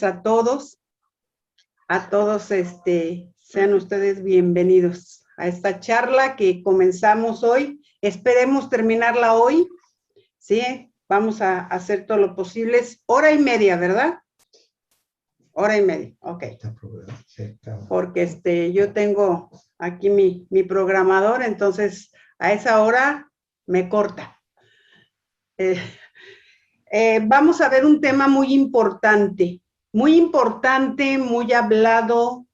a todos, sean ustedes bienvenidos a esta charla que comenzamos hoy. Esperemos terminarla hoy, ¿sí? Vamos a hacer todo lo posible. Es hora y media, ¿verdad? Hora y media, ok. Porque yo tengo aquí mi programador, entonces a esa hora me corta. Vamos a ver un tema muy importante, muy hablado,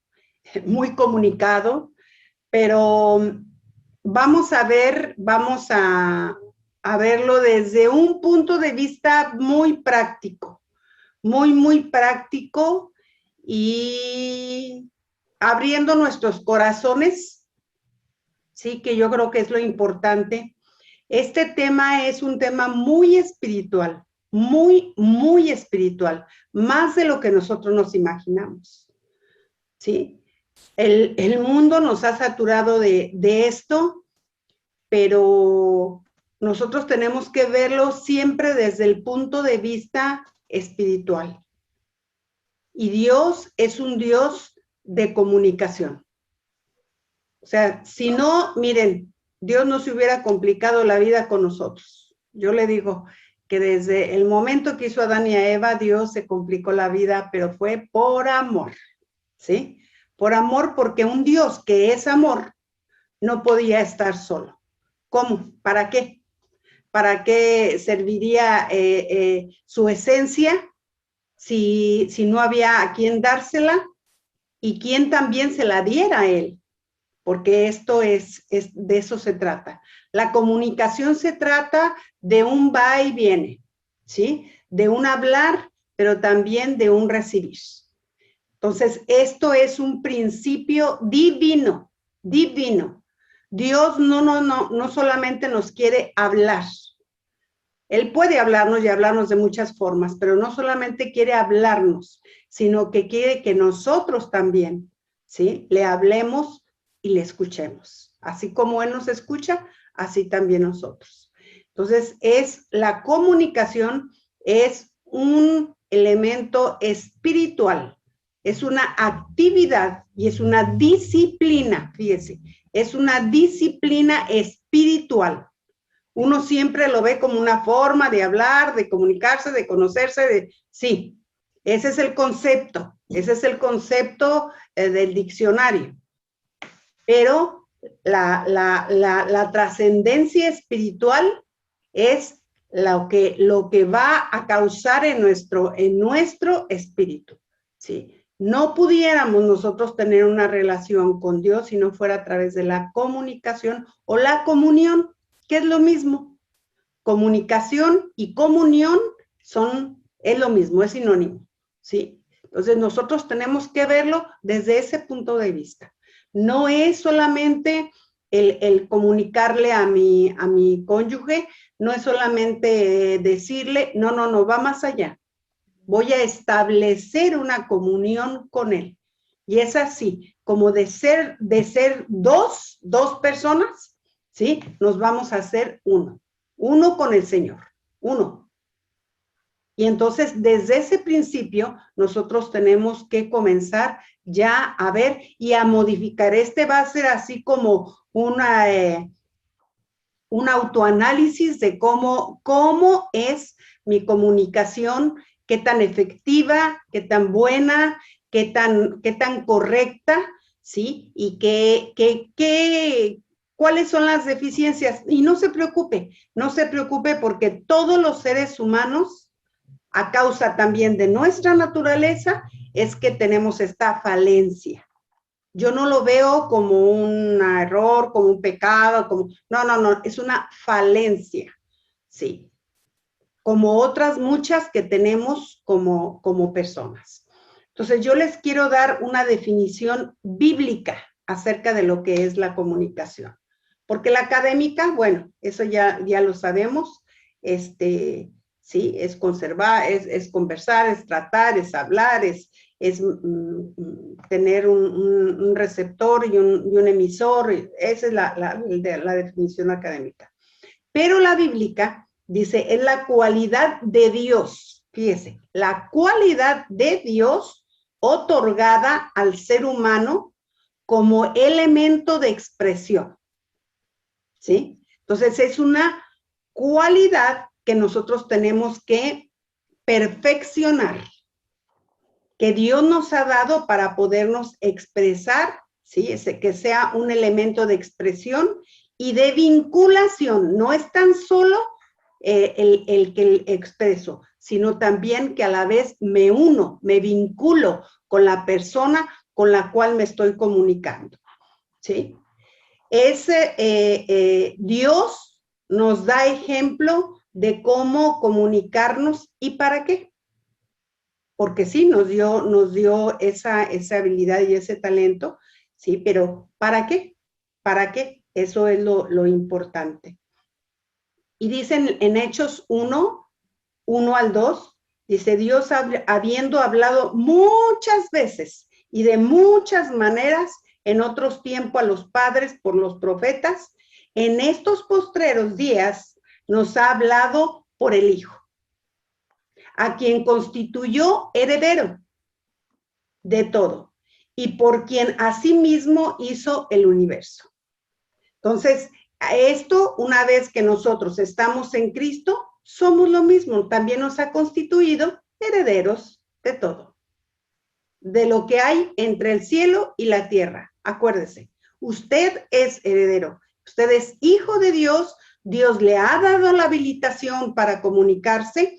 muy comunicado, pero vamos a verlo desde un punto de vista muy práctico, muy práctico, y abriendo nuestros corazones, sí, que yo creo que es lo importante. Este tema es un tema muy espiritual, muy espiritual, más de lo que nosotros nos imaginamos, ¿sí? El mundo nos ha saturado de esto, pero nosotros tenemos que verlo siempre desde el punto de vista espiritual. Y Dios es un Dios de comunicación. O sea, si no, miren, Dios no se hubiera complicado la vida con nosotros. Yo le digo que desde el momento que hizo a Adán y a Eva, Dios se complicó la vida, pero fue por amor, ¿sí? Por amor, porque un Dios que es amor no podía estar solo. ¿Cómo? ¿Para qué? ¿Para qué serviría su esencia si no había a quien dársela y quien también se la diera a él? Porque esto de eso se trata. La comunicación se trata de un va y viene, ¿sí? De un hablar, pero también de un recibir. Entonces, esto es un principio divino, divino. Dios no solamente nos quiere hablar. Él puede hablarnos y hablarnos de muchas formas, pero no solamente quiere hablarnos, sino que quiere que nosotros también, ¿sí? Le hablemos y le escuchemos. Así como Él nos escucha, así también nosotros. Entonces, la comunicación es un elemento espiritual, es una actividad y es una disciplina, fíjese, es una disciplina espiritual. Uno siempre lo ve como una forma de hablar, de comunicarse, de conocerse, sí, ese es el concepto del diccionario. Pero la trascendencia espiritual es lo que va a causar en nuestro espíritu, ¿sí? No pudiéramos nosotros tener una relación con Dios si no fuera a través de la comunicación o la comunión, que es lo mismo. Comunicación y comunión es lo mismo, es sinónimo, ¿sí? Entonces nosotros tenemos que verlo desde ese punto de vista. No es solamente el comunicarle a mi cónyuge, no es solamente decirle, no, va más allá. Voy a establecer una comunión con él. Y es así, como de ser dos personas, ¿sí? Nos vamos a hacer uno con el Señor, uno. Y entonces, desde ese principio, nosotros tenemos que comenzar ya a ver y a modificar. Va a ser así como un autoanálisis de cómo es mi comunicación, qué tan efectiva, qué tan buena, qué tan correcta, ¿sí? Y cuáles son las deficiencias. Y no se preocupe porque todos los seres humanos, a causa también de nuestra naturaleza, es que tenemos esta falencia. Yo no lo veo como un error, como un pecado, no, es una falencia, sí, como otras muchas que tenemos como personas. Entonces, yo les quiero dar una definición bíblica acerca de lo que es la comunicación, porque la académica, bueno, eso ya lo sabemos, sí, es conservar, es conversar, es tratar, es hablar, es tener un receptor y un emisor. Esa es la definición académica. Pero la bíblica dice, es la cualidad de Dios, fíjese, la cualidad de Dios otorgada al ser humano como elemento de expresión, ¿sí? Entonces es una cualidad que nosotros tenemos que perfeccionar, que Dios nos ha dado para podernos expresar, ¿sí? Que sea un elemento de expresión y de vinculación. No es tan solo el que expreso, sino también que a la vez me uno, me vinculo con la persona con la cual me estoy comunicando, ¿sí? Dios nos da ejemplo de cómo comunicarnos y para qué. Porque sí, nos dio esa habilidad y ese talento, sí, pero ¿para qué? ¿Para qué? Eso es lo importante. Y dicen en Hechos 1 al 2, dice, Dios habiendo hablado muchas veces y de muchas maneras en otros tiempos a los padres por los profetas, en estos postreros días nos ha hablado por el Hijo, a quien constituyó heredero de todo y por quien asimismo hizo el universo. Entonces, esto, una vez que nosotros estamos en Cristo, somos lo mismo, también nos ha constituido herederos de todo, de lo que hay entre el cielo y la tierra. Acuérdese, usted es heredero, usted es hijo de Dios, Dios le ha dado la habilitación para comunicarse,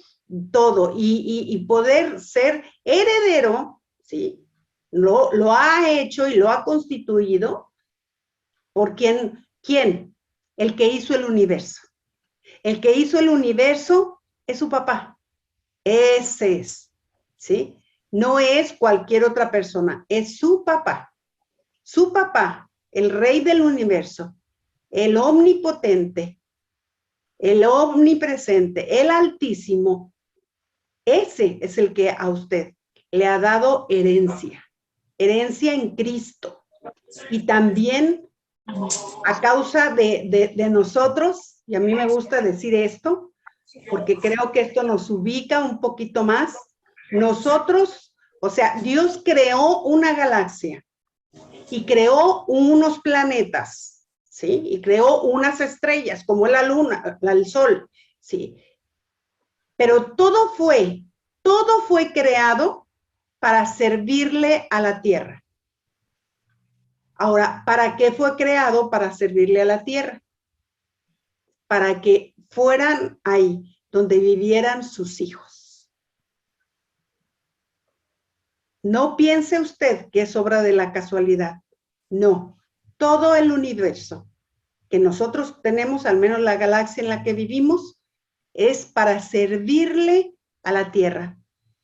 todo, y poder ser heredero, ¿sí? Lo ha hecho y lo ha constituido por ¿quién? El que hizo el universo. El que hizo el universo es su papá. Ese es, ¿sí? No es cualquier otra persona, es su papá. Su papá, el rey del universo, el omnipotente, el omnipresente, el altísimo, ese es el que a usted le ha dado herencia en Cristo. Y también a causa de nosotros, y a mí me gusta decir esto, porque creo que esto nos ubica un poquito más, nosotros, o sea, Dios creó una galaxia y creó unos planetas, ¿sí? Y creó unas estrellas, como la luna, el sol, ¿sí? Pero todo fue creado para servirle a la tierra. Ahora, ¿para qué fue creado? Para servirle a la tierra. Para que fueran ahí, donde vivieran sus hijos. No piense usted que es obra de la casualidad. No, todo el universo que nosotros tenemos, al menos la galaxia en la que vivimos, es para servirle a la tierra,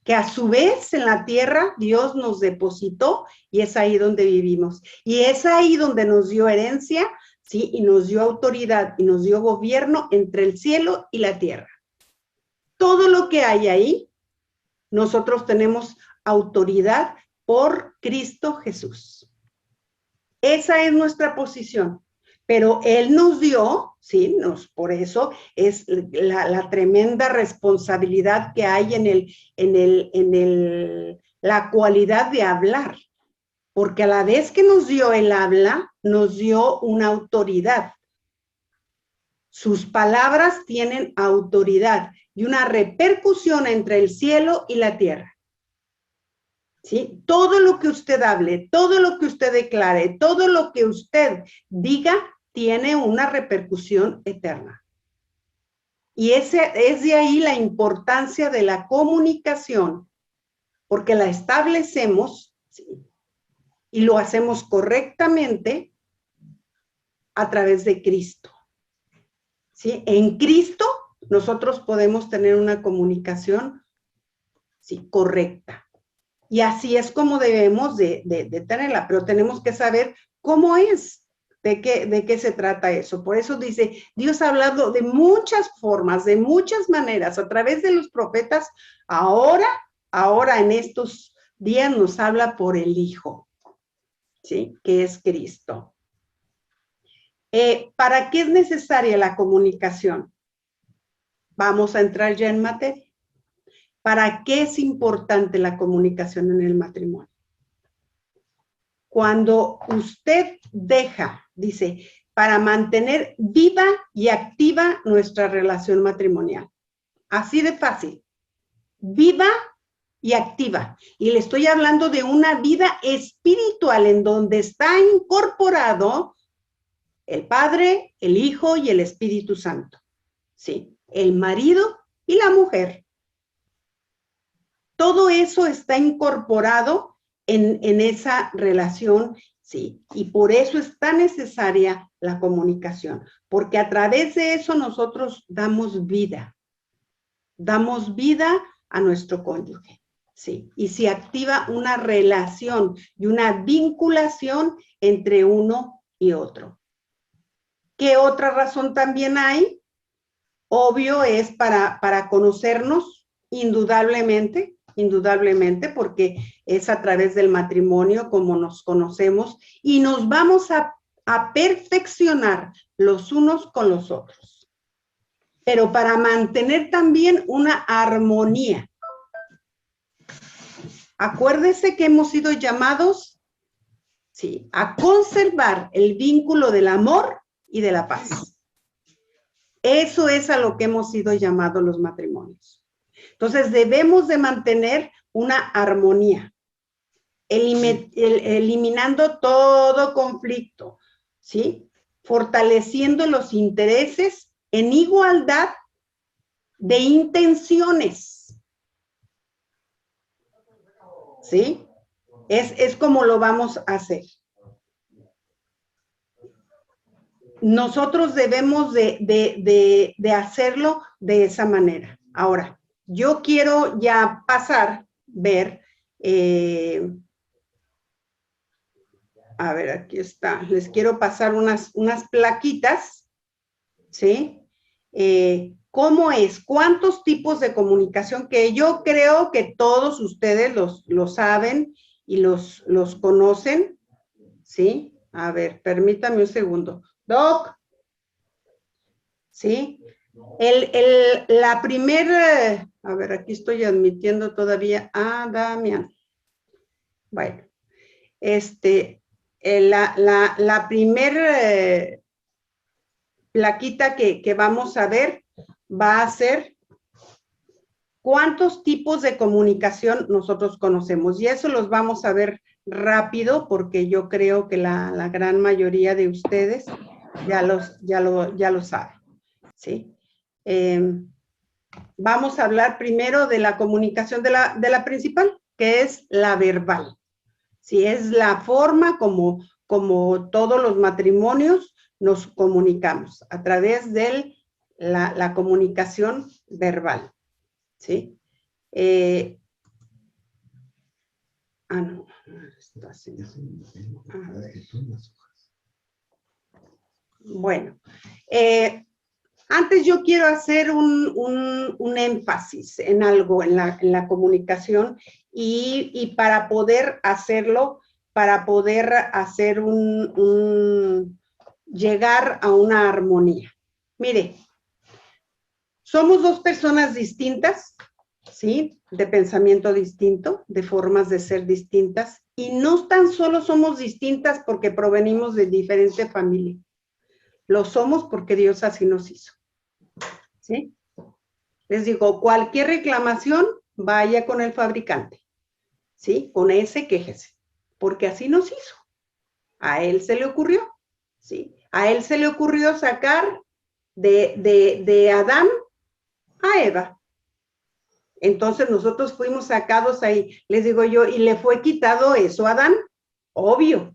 que a su vez en la tierra Dios nos depositó y es ahí donde vivimos. Y es ahí donde nos dio herencia, ¿sí? Y nos dio autoridad y nos dio gobierno entre el cielo y la tierra. Todo lo que hay ahí, nosotros tenemos autoridad por Cristo Jesús. Esa es nuestra posición. Pero Él nos dio, ¿sí? Por eso es la tremenda responsabilidad que hay en la cualidad de hablar. Porque a la vez que nos dio el habla, nos dio una autoridad. Sus palabras tienen autoridad y una repercusión entre el cielo y la tierra. ¿Sí? Todo lo que usted hable, todo lo que usted declare, todo lo que usted diga, tiene una repercusión eterna. Y es de ahí la importancia de la comunicación, porque la establecemos, ¿sí? Y lo hacemos correctamente a través de Cristo. ¿Sí? En Cristo nosotros podemos tener una comunicación, ¿sí? Correcta. Y así es como debemos de tenerla, pero tenemos que saber cómo es, de qué se trata eso. Por eso dice, Dios ha hablado de muchas formas, de muchas maneras, a través de los profetas. Ahora en estos días nos habla por el Hijo, ¿sí? Que es Cristo. ¿Para qué es necesaria la comunicación? Vamos a entrar ya en materia. ¿Para qué es importante la comunicación en el matrimonio? Cuando usted deja, dice, para mantener viva y activa nuestra relación matrimonial. Así de fácil. Viva y activa. Y le estoy hablando de una vida espiritual en donde está incorporado el Padre, el Hijo y el Espíritu Santo. ¿Sí? El marido y la mujer. Todo eso está incorporado en esa relación, ¿sí? Y por eso es tan necesaria la comunicación, porque a través de eso nosotros damos vida a nuestro cónyuge, ¿sí? Y se activa una relación y una vinculación entre uno y otro. ¿Qué otra razón también hay? Obvio es para conocernos, indudablemente, porque es a través del matrimonio como nos conocemos y nos vamos a perfeccionar los unos con los otros. Pero para mantener también una armonía. Acuérdese que hemos sido llamados, sí, a conservar el vínculo del amor y de la paz. Eso es a lo que hemos sido llamados los matrimonios. Entonces, debemos de mantener una armonía, eliminando todo conflicto, ¿sí? Fortaleciendo los intereses en igualdad de intenciones, ¿sí? Es como lo vamos a hacer. Nosotros debemos de hacerlo de esa manera. Ahora, yo quiero ya ver, a ver, aquí está, les quiero pasar unas plaquitas, ¿sí? ¿Cómo es? ¿Cuántos tipos de comunicación? Que yo creo que todos ustedes los saben y los conocen, ¿sí? A ver, permítame un segundo. Doc, ¿sí? La primera, a ver, aquí estoy admitiendo todavía a Damián. Bueno, la primera plaquita que vamos a ver va a ser cuántos tipos de comunicación nosotros conocemos. Y eso los vamos a ver rápido porque yo creo que la gran mayoría de ustedes ya lo saben, ¿sí? Vamos a hablar primero de la comunicación de la principal, que es la verbal. Sí, es la forma como todos los matrimonios nos comunicamos, a través de la comunicación verbal. ¿Sí? No, está así. Bueno, antes yo quiero hacer un énfasis en algo, en la comunicación, y para poder hacerlo, para poder hacer llegar a una armonía. Mire, somos dos personas distintas, ¿sí? De pensamiento distinto, de formas de ser distintas, y no tan solo somos distintas porque provenimos de diferente familia, lo somos porque Dios así nos hizo. ¿Sí? Les digo, cualquier reclamación, vaya con el fabricante, ¿sí? Con ese quéjese, porque así nos hizo. A él se le ocurrió, ¿sí? A él se le ocurrió sacar de Adán a Eva. Entonces nosotros fuimos sacados ahí, les digo yo, y le fue quitado eso a Adán. Obvio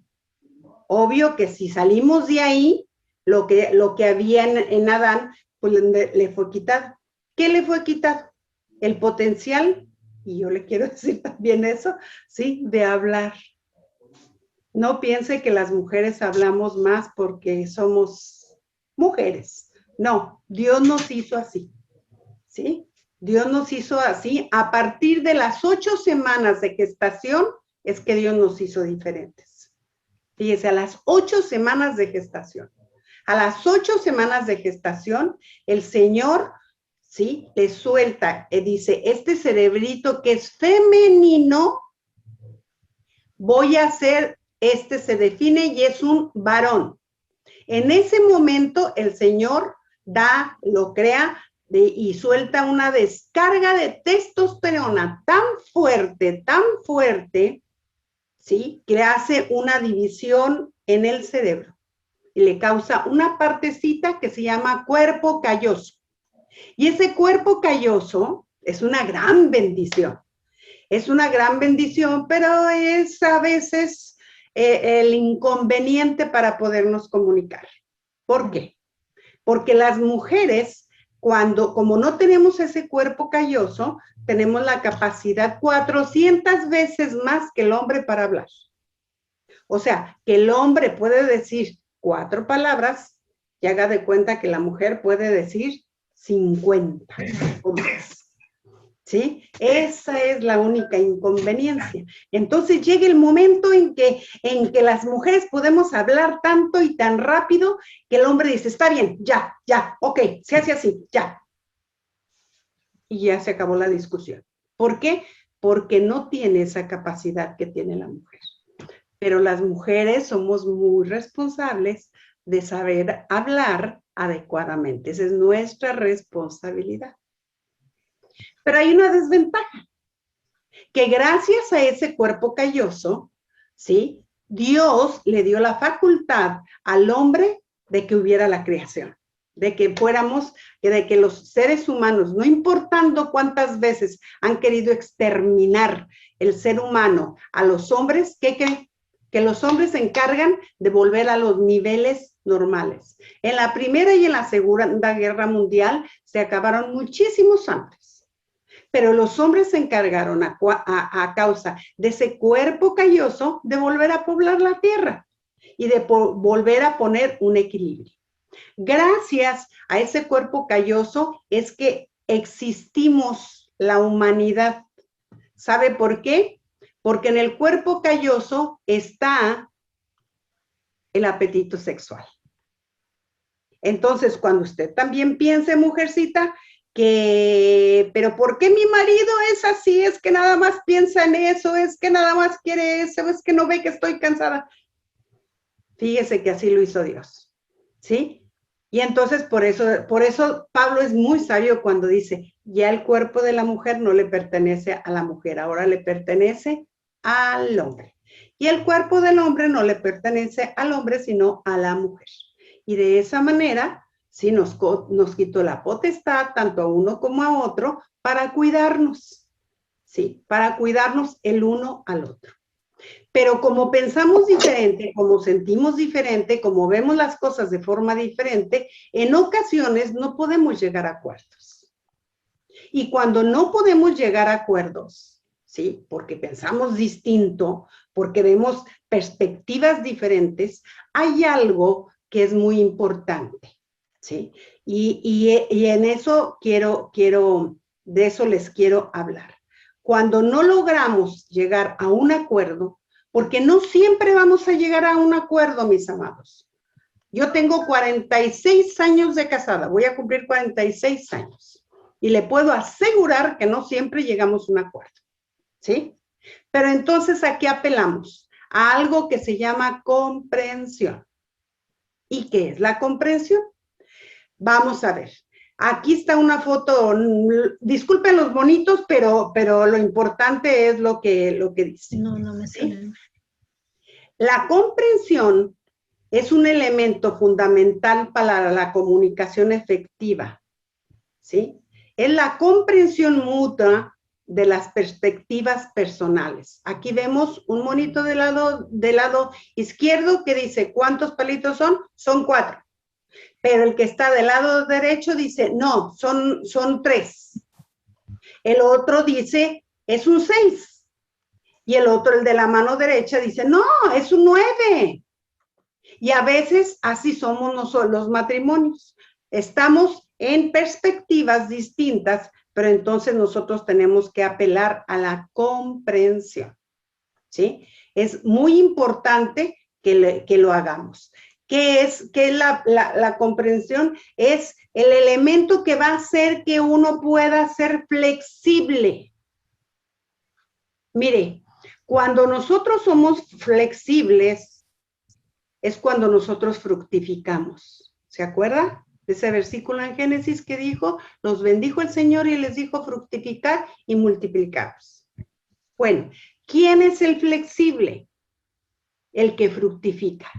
que si salimos de ahí, lo que había en Adán, pues le fue quitado. ¿Qué le fue quitado? El potencial, y yo le quiero decir también eso, ¿sí? De hablar. No piense que las mujeres hablamos más porque somos mujeres. No, Dios nos hizo así, ¿sí? Dios nos hizo así. A partir de las 8 semanas de gestación es que Dios nos hizo diferentes. Fíjese, a las 8 semanas de gestación. A las 8 semanas de gestación, el Señor ¿sí? Le suelta, dice, este cerebrito que es femenino, voy a hacer, este se define y es un varón. En ese momento el Señor lo crea y suelta una descarga de testosterona tan fuerte, ¿sí? Que hace una división en el cerebro y le causa una partecita que se llama cuerpo calloso. Y ese cuerpo calloso es una gran bendición. Es una gran bendición, pero es a veces el inconveniente para podernos comunicar. ¿Por qué? Porque las mujeres, como no tenemos ese cuerpo calloso, tenemos la capacidad 400 veces más que el hombre para hablar. O sea, que el hombre puede decir 4 palabras y haga de cuenta que la mujer puede decir 50 o más. ¿Sí? Esa es la única inconveniencia. Entonces llega el momento en que las mujeres podemos hablar tanto y tan rápido que el hombre dice, está bien, ya, ok, se hace así, ya. Y ya se acabó la discusión. ¿Por qué? Porque no tiene esa capacidad que tiene la mujer. Pero las mujeres somos muy responsables de saber hablar adecuadamente. Esa es nuestra responsabilidad. Pero hay una desventaja, que gracias a ese cuerpo calloso, ¿sí? Dios le dio la facultad al hombre de que hubiera la creación, de que fuéramos, de que los seres humanos, no importando cuántas veces han querido exterminar el ser humano a los hombres, ¿qué creen? Que los hombres se encargan de volver a los niveles normales. En la Primera y en la Segunda Guerra Mundial se acabaron muchísimos antes. Pero los hombres se encargaron a causa de ese cuerpo calloso de volver a poblar la tierra y de volver a poner un equilibrio. Gracias a ese cuerpo calloso es que existimos la humanidad. ¿Sabe por qué? Porque en el cuerpo calloso está el apetito sexual. Entonces, cuando usted también piense, mujercita, pero ¿por qué mi marido es así? Es que nada más piensa en eso, es que nada más quiere eso, es que no ve que estoy cansada. Fíjese que así lo hizo Dios, ¿sí? Y entonces por eso Pablo es muy sabio cuando dice, ya el cuerpo de la mujer no le pertenece a la mujer, ahora le pertenece al hombre. Y el cuerpo del hombre no le pertenece al hombre, sino a la mujer. Y de esa manera, sí, nos quitó la potestad, tanto a uno como a otro, para cuidarnos, ¿sí? Para cuidarnos el uno al otro. Pero como pensamos diferente, como sentimos diferente, como vemos las cosas de forma diferente, en ocasiones no podemos llegar a acuerdos. Y cuando no podemos llegar a acuerdos, ¿sí? Porque pensamos distinto, porque vemos perspectivas diferentes, hay algo que es muy importante, ¿sí? Y en eso de eso les quiero hablar. Cuando no logramos llegar a un acuerdo, porque no siempre vamos a llegar a un acuerdo, mis amados. Yo tengo 46 años de casada, voy a cumplir 46 años, y le puedo asegurar que no siempre llegamos a un acuerdo, ¿sí? Pero entonces, ¿a qué apelamos? A algo que se llama comprensión. ¿Y qué es la comprensión? Vamos a ver. Aquí está una foto, disculpen los bonitos, pero lo importante es lo que dice. No me suena. ¿Sí? La comprensión es un elemento fundamental para la comunicación efectiva, ¿sí? Es la comprensión mutua de las perspectivas personales. Aquí vemos un monito del lado izquierdo que dice, ¿cuántos palitos son? Son 4. Pero el que está del lado derecho dice, no, son 3. El otro dice, es un 6. Y el otro, el de la mano derecha, dice, no, es un 9. Y a veces así somos nosotros los matrimonios. Estamos en perspectivas distintas, pero entonces nosotros tenemos que apelar a la comprensión, ¿sí? Es muy importante que lo hagamos. ¿Qué es la comprensión? Es el elemento que va a hacer que uno pueda ser flexible. Mire, cuando nosotros somos flexibles, es cuando nosotros fructificamos. ¿Se acuerda de ese versículo en Génesis que dijo, los bendijo el Señor y les dijo fructificar y multiplicaros? Bueno, ¿quién es el flexible? El que fructifica.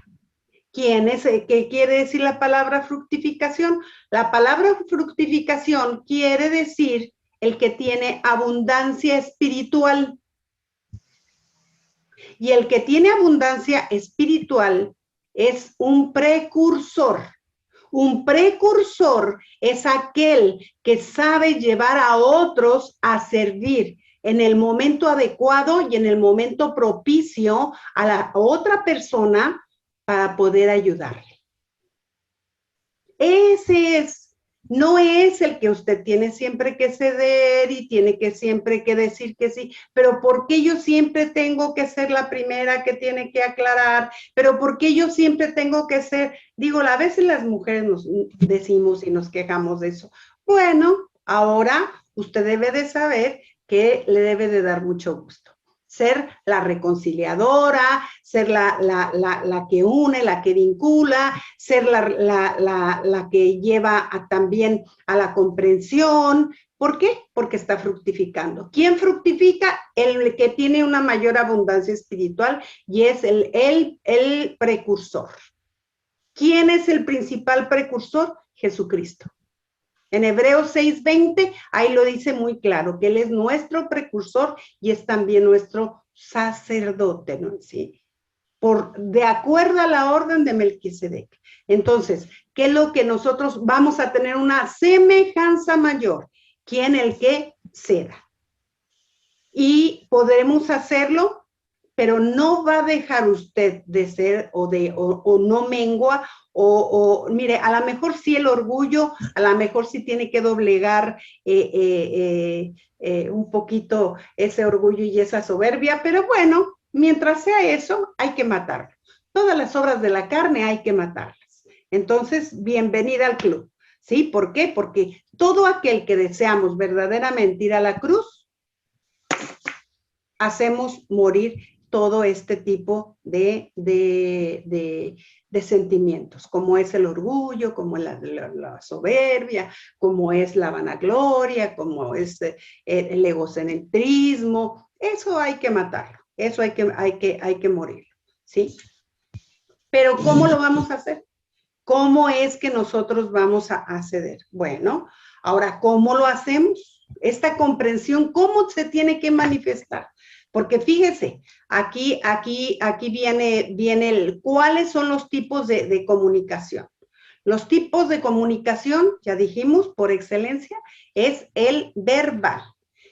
¿Quién es? ¿Qué quiere decir la palabra fructificación? La palabra fructificación quiere decir el que tiene abundancia espiritual. Y el que tiene abundancia espiritual es un precursor. Un precursor es aquel que sabe llevar a otros a servir en el momento adecuado y en el momento propicio a la otra persona para poder ayudarle. Ese es, no es el que usted tiene siempre que ceder y tiene que siempre que decir que sí, pero ¿por qué yo siempre tengo que ser la primera que tiene que aclarar? Pero ¿por qué yo siempre tengo que ser? Digo, a veces las mujeres nos decimos y nos quejamos de eso. Bueno, ahora usted debe de saber que le debe de dar mucho gusto. Ser la reconciliadora, ser la que une, la que vincula, ser la que lleva también a la comprensión. ¿Por qué? Porque está fructificando. ¿Quién fructifica? El que tiene una mayor abundancia espiritual y es el precursor. ¿Quién es el principal precursor? Jesucristo. En Hebreos 6:20, ahí lo dice muy claro, que Él es nuestro precursor y es también nuestro sacerdote, ¿no? ¿Sí? De acuerdo a la orden de Melquisedec. Entonces, ¿qué es lo que nosotros vamos a tener? Una semejanza mayor. ¿Quién? El que ceda. Y podremos hacerlo, pero no va a dejar usted de ser o no mengua mire, a lo mejor sí el orgullo, a lo mejor sí tiene que doblegar un poquito ese orgullo y esa soberbia, pero bueno, mientras sea eso, hay que matarlo. Todas las obras de la carne hay que matarlas. Entonces, bienvenida al club. ¿Sí? ¿Por qué? Porque todo aquel que deseamos verdaderamente ir a la cruz, hacemos morir todo este tipo de sentimientos, como es el orgullo, como la soberbia, como es la vanagloria, como es el egocentrismo. Eso hay que matarlo, eso hay que morir, ¿sí? Pero ¿cómo lo vamos a hacer? ¿Cómo es que nosotros vamos a ceder? Bueno, ahora, ¿cómo lo hacemos? Esta comprensión, ¿cómo se tiene que manifestar? Porque fíjese, aquí viene cuáles son los tipos de comunicación. Los tipos de comunicación, ya dijimos, por excelencia, es el verbal.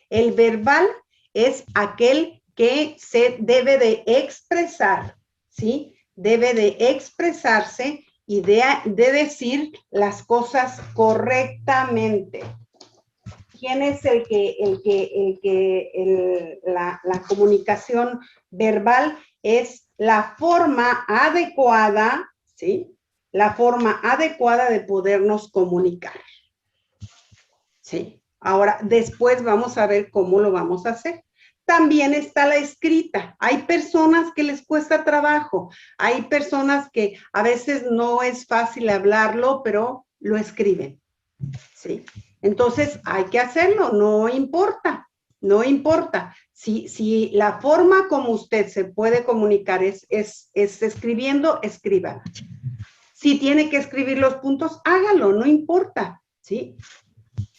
El verbal es aquel que se debe de expresar, ¿sí? Debe de expresarse y de decir las cosas correctamente. ¿Quién es la comunicación verbal? Es la forma adecuada, ¿sí? La forma adecuada de podernos comunicar. ¿Sí? Ahora, después vamos a ver cómo lo vamos a hacer. También está la escrita. Hay personas que les cuesta trabajo. Hay personas que a veces no es fácil hablarlo, pero lo escriben. ¿Sí? Entonces, hay que hacerlo, no importa, no importa. Si la forma como usted se puede comunicar es escribiendo, escríbala. Si tiene que escribir los puntos, hágalo, no importa, ¿sí?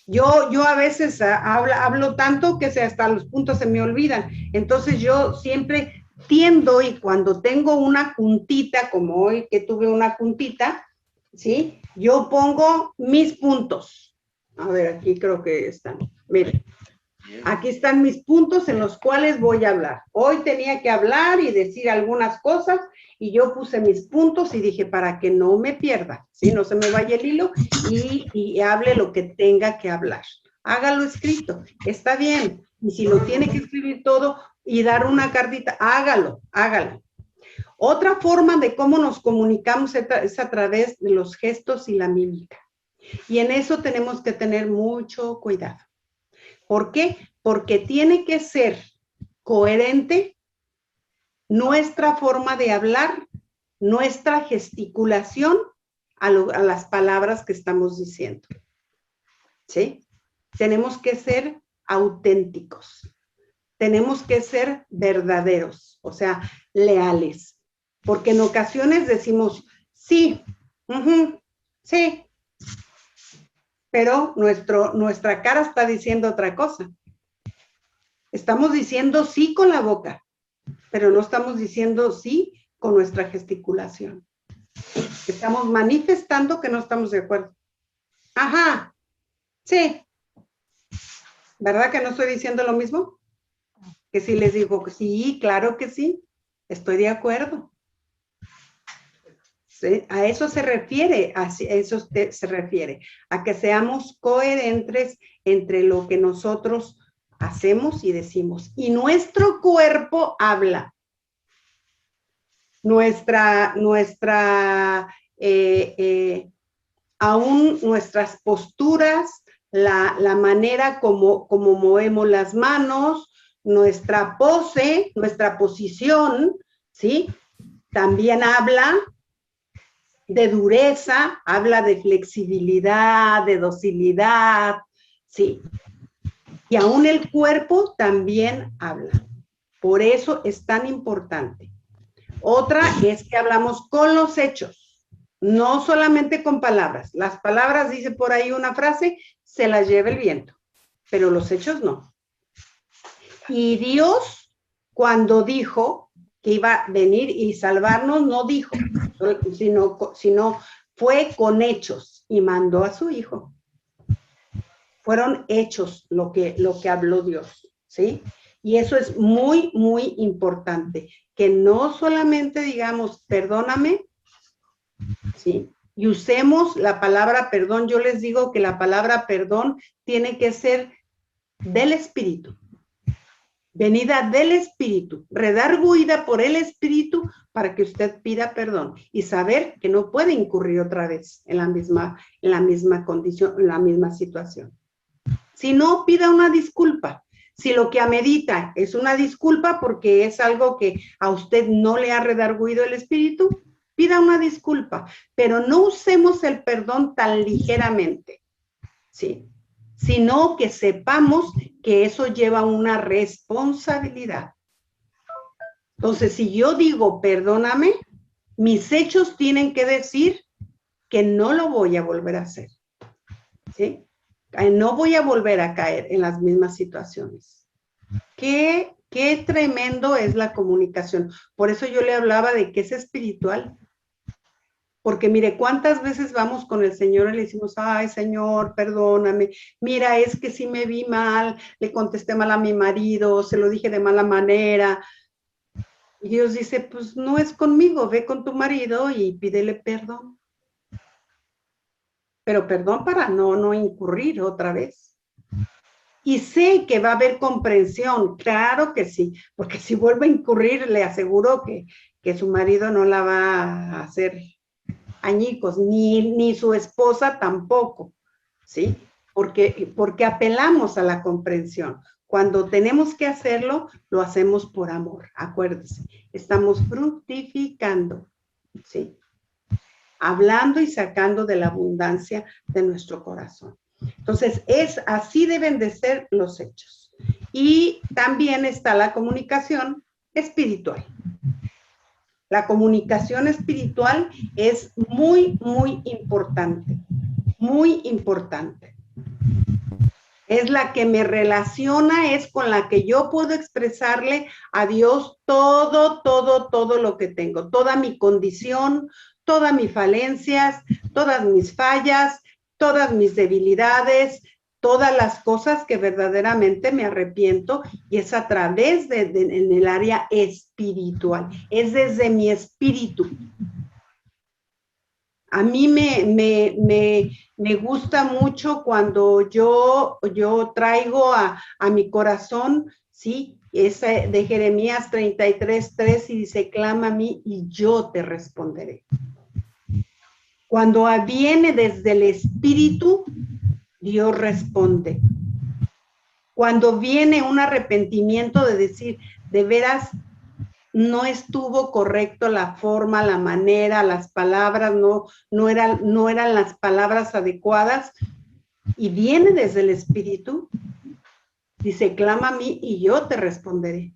Yo a veces hablo tanto que hasta los puntos se me olvidan. Entonces, yo siempre tiendo, y cuando tengo una puntita, como hoy que tuve una puntita, ¿sí? Yo pongo mis puntos. A ver, aquí creo que están. Miren, aquí están mis puntos en los cuales voy a hablar. Hoy tenía que hablar y decir algunas cosas y yo puse mis puntos y dije para que no me pierda, ¿sí? No se me vaya el hilo y hable lo que tenga que hablar. Hágalo escrito, está bien. Y si lo tiene que escribir todo y dar una cartita, hágalo, hágalo. Otra forma de cómo nos comunicamos es a través de los gestos y la mímica. Y en eso tenemos que tener mucho cuidado. ¿Por qué? Porque tiene que ser coherente nuestra forma de hablar, nuestra gesticulación a las palabras que estamos diciendo. ¿Sí? Tenemos que ser auténticos. Tenemos que ser verdaderos, o sea, leales. Porque en ocasiones decimos, sí, sí, pero nuestra cara está diciendo otra cosa. Estamos diciendo sí con la boca, pero no estamos diciendo sí con nuestra gesticulación. Estamos manifestando que no estamos de acuerdo. Ajá, sí. ¿Verdad que no estoy diciendo lo mismo? Que si les digo, sí, claro que sí, estoy de acuerdo. ¿Sí? A eso se refiere, se refiere, a que seamos coherentes entre lo que nosotros hacemos y decimos. Y nuestro cuerpo habla. Aún nuestras posturas, la manera como movemos las manos, nuestra pose, nuestra posición, ¿sí? También habla de dureza, habla de flexibilidad, de docilidad, ¿sí? Y aún el cuerpo también habla. Por eso es tan importante. Otra es que hablamos con los hechos, no solamente con palabras. Las palabras, dice por ahí una frase, se las lleva el viento, pero los hechos no. Y Dios, cuando dijo que iba a venir y salvarnos, no dijo, sino fue con hechos y mandó a su Hijo. Fueron hechos lo que habló Dios, ¿sí? Y eso es muy, muy importante, que no solamente digamos, perdóname, ¿sí? Y usemos la palabra perdón. Yo les digo que la palabra perdón tiene que ser del Espíritu, venida del Espíritu, redarguida por el Espíritu para que usted pida perdón y saber que no puede incurrir otra vez en la misma condición, en la misma situación. Si no, pida una disculpa. Si lo que amerita es una disculpa porque es algo que a usted no le ha redarguido el Espíritu, pida una disculpa, pero no usemos el perdón tan ligeramente, ¿sí? Sino que sepamos que eso lleva una responsabilidad. Entonces, si yo digo perdóname, mis hechos tienen que decir que no lo voy a volver a hacer, ¿sí? No voy a volver a caer en las mismas situaciones. Qué tremendo es la comunicación. Por eso yo le hablaba de que es espiritual. Porque mire, ¿cuántas veces vamos con el Señor y le decimos, ay, Señor, perdóname, mira, es que sí me vi mal, le contesté mal a mi marido, se lo dije de mala manera. Y Dios dice, pues no es conmigo, ve con tu marido y pídele perdón. Pero perdón para no incurrir otra vez. Y sé que va a haber comprensión, claro que sí, porque si vuelve a incurrir, le aseguro que su marido no la va a hacer añicos, ni su esposa tampoco, ¿sí? Porque apelamos a la comprensión. Cuando tenemos que hacerlo, lo hacemos por amor, acuérdese, estamos fructificando, ¿sí? Hablando y sacando de la abundancia de nuestro corazón. Entonces, así deben de ser los hechos. Y también está la comunicación espiritual. La comunicación espiritual es muy, muy importante, muy importante. Es la que me relaciona, es con la que yo puedo expresarle a Dios todo lo que tengo, toda mi condición, todas mis falencias, todas mis fallas, todas mis debilidades, todas las cosas que verdaderamente me arrepiento, y es a través en el área espiritual, es desde mi espíritu. A mí me gusta mucho cuando yo traigo a mi corazón, ¿sí? Esa de Jeremías 33:3 y dice, clama a mí y yo te responderé. Cuando viene desde el Espíritu, Dios responde. Cuando viene un arrepentimiento de decir, de veras, no estuvo correcto la forma, la manera, las palabras, no eran las palabras adecuadas, y viene desde el Espíritu, dice, clama a mí y yo te responderé.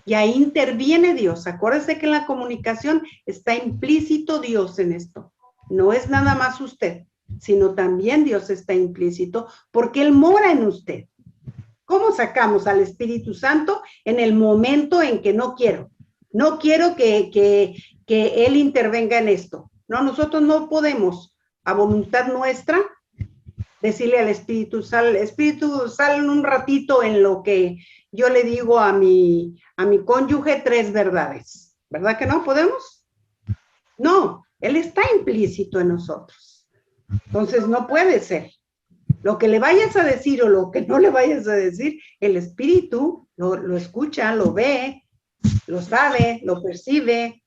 Y ahí interviene Dios. Acuérdese que en la comunicación está implícito Dios en esto. No es nada más usted, sino también Dios está implícito porque Él mora en usted. ¿Cómo sacamos al Espíritu Santo? En el momento en que no quiero. No quiero que Él intervenga en esto. No, nosotros no podemos, a voluntad nuestra, decirle al Espíritu, sal un ratito en lo que yo le digo a mi cónyuge 3 verdades. ¿Verdad que no podemos? No, Él está implícito en nosotros. Entonces no puede ser. Lo que le vayas a decir o lo que no le vayas a decir, el Espíritu lo escucha, lo ve, lo sabe, lo percibe.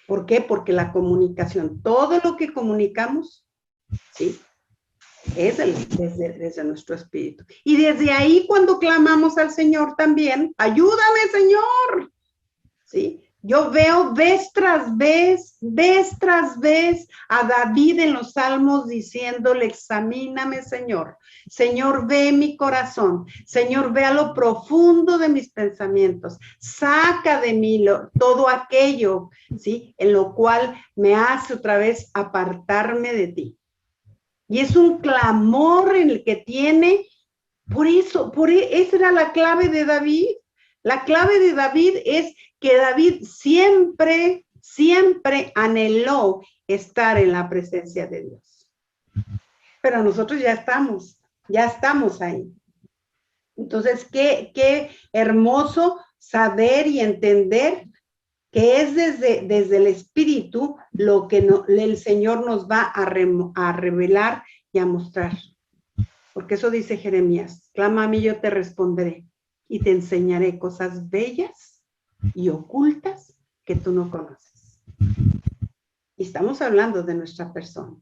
¿Por qué? Porque la comunicación, todo lo que comunicamos, ¿sí?, es desde nuestro espíritu. Y desde ahí cuando clamamos al Señor también, ayúdame, Señor. ¿Sí? Yo veo vez tras vez a David en los Salmos diciéndole, examíname, Señor. Señor, ve mi corazón. Señor, ve a lo profundo de mis pensamientos. Saca de mí todo aquello, ¿sí?, en lo cual me hace otra vez apartarme de ti. Y es un clamor en el que tiene, esa era la clave de David. La clave de David es que David siempre anheló estar en la presencia de Dios. Pero nosotros ya estamos ahí. Entonces, qué hermoso saber y entender que es desde el Espíritu lo que el Señor nos va a revelar y a mostrar. Porque eso dice Jeremías, clama a mí, yo te responderé y te enseñaré cosas bellas y ocultas que tú no conoces. Y estamos hablando de nuestra persona.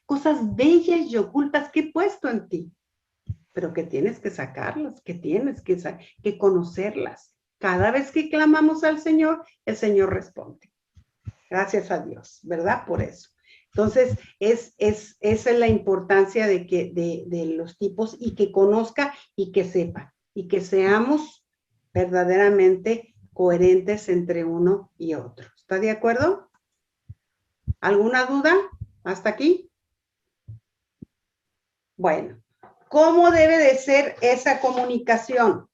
Cosas bellas y ocultas que he puesto en ti, pero que tienes que sacarlas, que tienes que conocerlas. Cada vez que clamamos al Señor, el Señor responde. Gracias a Dios, ¿verdad? Por eso. Entonces, esa es la importancia de los tipos y que conozca y que sepa y que seamos verdaderamente coherentes entre uno y otro. ¿Está de acuerdo? ¿Alguna duda hasta aquí? Bueno, ¿cómo debe de ser esa comunicación?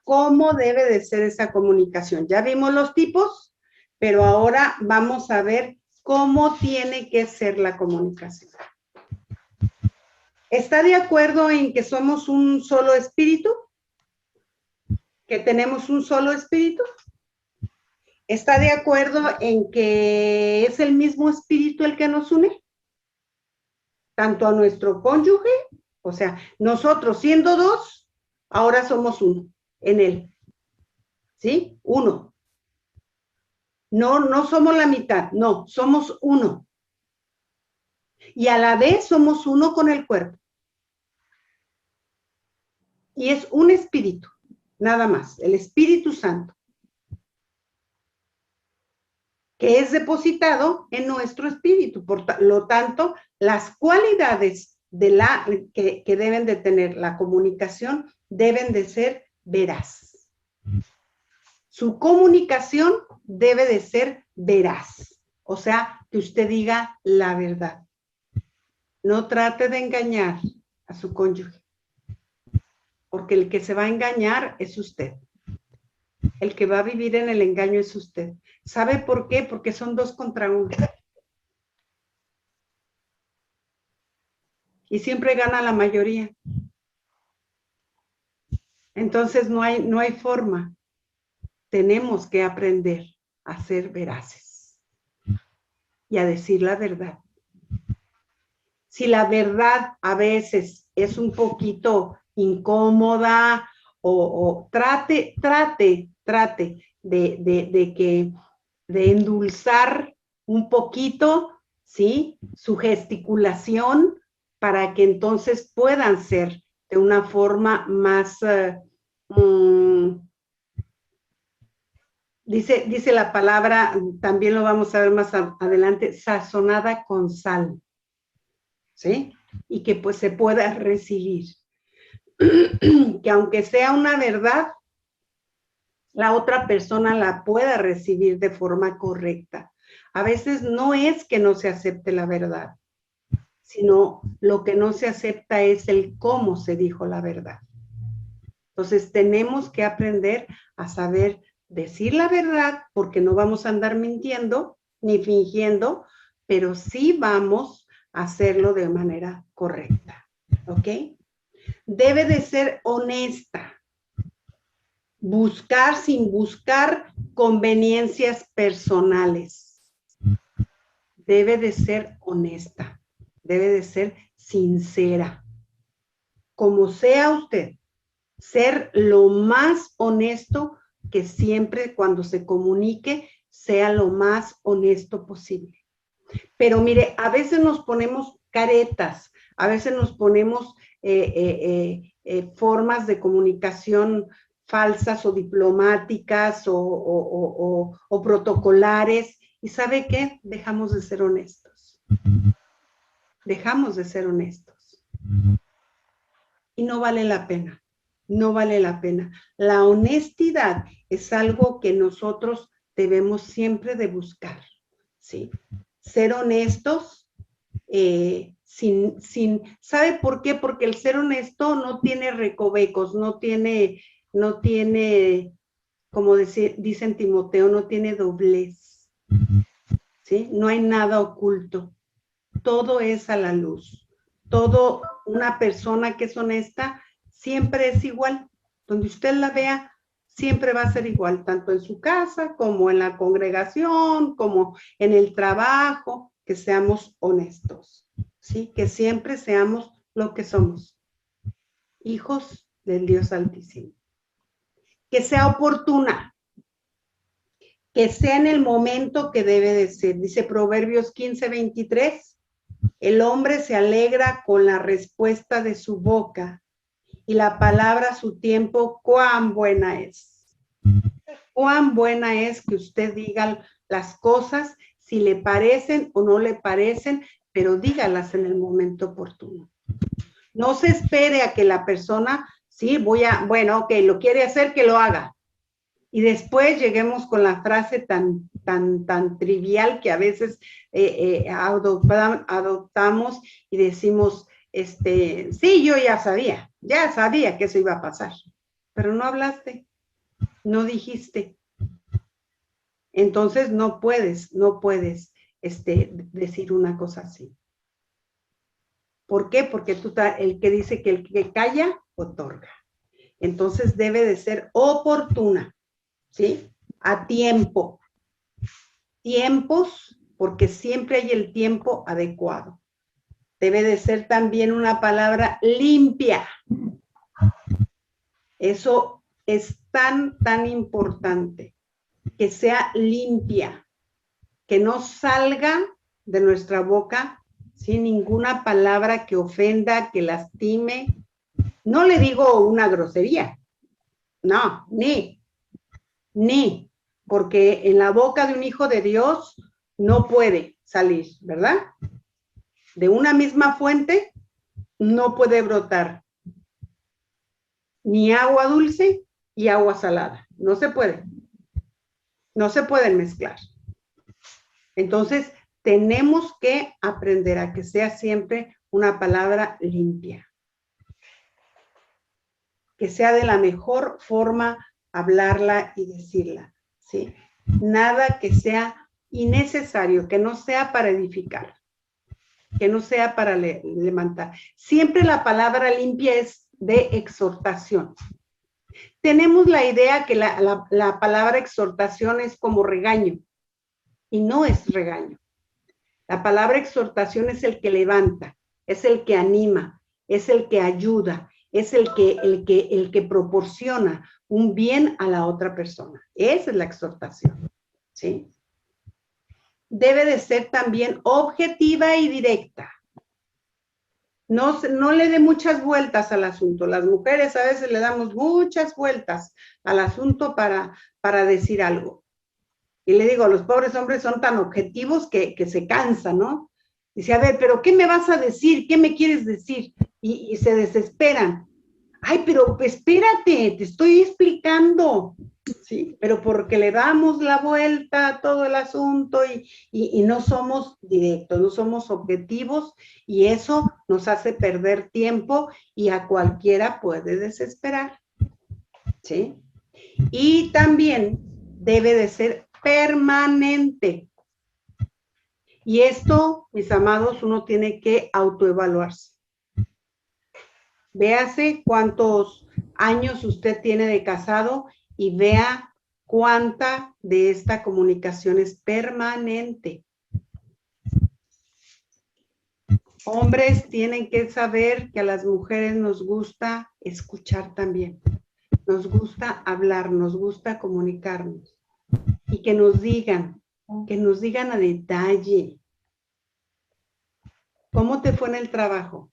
¿Cómo debe de ser esa comunicación? Ya vimos los tipos, pero ahora vamos a ver cómo tiene que ser la comunicación. ¿Está de acuerdo en que somos un solo espíritu? ¿Que tenemos un solo espíritu? ¿Está de acuerdo en que es el mismo espíritu el que nos une? Tanto a nuestro cónyuge, o sea, nosotros siendo dos, ahora somos uno en él. ¿Sí? Uno. No somos la mitad, no, somos uno. Y a la vez somos uno con el cuerpo. Y es un espíritu, nada más, el Espíritu Santo, que es depositado en nuestro espíritu. Por lo tanto, las cualidades que deben de tener la comunicación deben de ser veraz. Su comunicación debe de ser veraz, o sea, que usted diga la verdad. No trate de engañar a su cónyuge, porque el que se va a engañar es usted. El que va a vivir en el engaño es usted. ¿Sabe por qué? Porque son 2 contra 1. Y siempre gana la mayoría. Entonces no hay forma. Tenemos que aprender a ser veraces. y a decir la verdad. Si la verdad a veces es un poquito incómoda o trate de endulzar un poquito, ¿sí? Su gesticulación para que entonces puedan ser de una forma más, dice la palabra, también lo vamos a ver más adelante, sazonada con sal, ¿sí? Y que pues se pueda recibir. Que aunque sea una verdad, la otra persona la pueda recibir de forma correcta. A veces no es que no se acepte la verdad, sino lo que no se acepta es el cómo se dijo la verdad. Entonces tenemos que aprender a saber decir la verdad, porque no vamos a andar mintiendo ni fingiendo, pero sí vamos a hacerlo de manera correcta, ¿ok? Debe de ser honesta. Buscar sin buscar conveniencias personales. Debe de ser honesta, debe de ser sincera. Como sea usted, ser lo más honesto que siempre cuando se comunique sea lo más honesto posible. Pero mire, a veces nos ponemos caretas, a veces nos ponemos formas de comunicación falsas o diplomáticas o protocolares. ¿Y sabe qué? Dejamos de ser honestos. Dejamos de ser honestos. Y no vale la pena. No vale la pena. La honestidad es algo que nosotros debemos siempre de buscar, ¿sí? Ser honestos, ¿sabe por qué? Porque el ser honesto no tiene recovecos, no tiene, como dice en Timoteo, no tiene doblez, ¿sí? No hay nada oculto. Todo es a la luz. Todo, una persona que es honesta siempre es igual. Donde usted la vea, siempre va a ser igual, tanto en su casa como en la congregación, como en el trabajo, que seamos honestos, ¿sí? Que siempre seamos lo que somos, hijos del Dios Altísimo. Que sea oportuna, que sea en el momento que debe de ser. Dice Proverbios 15:23, el hombre se alegra con la respuesta de su boca y la palabra a su tiempo, cuán buena es. Cuán buena es que usted diga las cosas, si le parecen o no le parecen, pero dígalas en el momento oportuno. No se espere a que la persona, sí, bueno, ok, lo quiere hacer, que lo haga. Y después lleguemos con la frase tan trivial que a veces adoptamos y decimos, sí, yo ya sabía que eso iba a pasar, pero no hablaste, no dijiste. Entonces no puedes decir una cosa así. ¿Por qué? Porque el que dice que el que calla, otorga. Entonces debe de ser oportuna, ¿sí? A tiempo. Tiempos, porque siempre hay el tiempo adecuado. Debe de ser también una palabra limpia. Eso es tan importante, que sea limpia, que no salga de nuestra boca sin ninguna palabra que ofenda, que lastime. No le digo una grosería, no, ni, porque en la boca de un hijo de Dios no puede salir, ¿verdad? De una misma fuente no puede brotar ni agua dulce y agua salada. No se puede. No se pueden mezclar. Entonces, tenemos que aprender a que sea siempre una palabra limpia. Que sea de la mejor forma hablarla y decirla, ¿sí? Nada que sea innecesario, que no sea para edificar, que no sea para levantar. Siempre la palabra limpia es de exhortación. Tenemos la idea que la palabra exhortación es como regaño, y no es regaño. La palabra exhortación es el que levanta, es el que anima, es el que ayuda, es el que proporciona un bien a la otra persona. Esa es la exhortación, ¿sí? Debe de ser también objetiva y directa. No le dé muchas vueltas al asunto. Las mujeres a veces le damos muchas vueltas al asunto para decir algo. Y le digo, los pobres hombres son tan objetivos que se cansan, ¿no? Dice, a ver, pero ¿qué me vas a decir? ¿Qué me quieres decir? Y se desesperan. Ay, pero espérate, te estoy explicando. Sí, pero porque le damos la vuelta a todo el asunto y no somos directos, no somos objetivos y eso nos hace perder tiempo y a cualquiera puede desesperar. ¿Sí? Y también debe de ser permanente. Y esto, mis amados, uno tiene que autoevaluarse. Véase cuántos años usted tiene de casado y vea cuánta de esta comunicación es permanente. Hombres tienen que saber que a las mujeres nos gusta escuchar también. Nos gusta hablar, nos gusta comunicarnos. Y que nos digan a detalle. ¿Cómo te fue en el trabajo?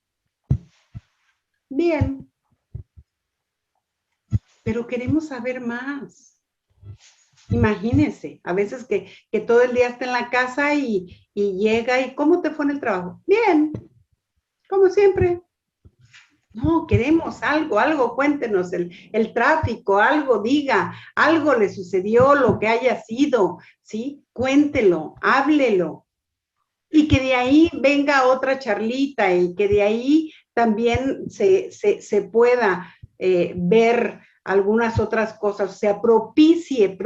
Bien. Pero queremos saber más. Imagínense, a veces que todo el día está en la casa y llega y ¿cómo te fue en el trabajo? Bien, como siempre. No, queremos algo, cuéntenos el tráfico, algo, diga, algo le sucedió, lo que haya sido, ¿sí? Cuéntelo, háblelo. Y que de ahí venga otra charlita y que de ahí también se pueda ver algunas otras cosas, o sea, propicie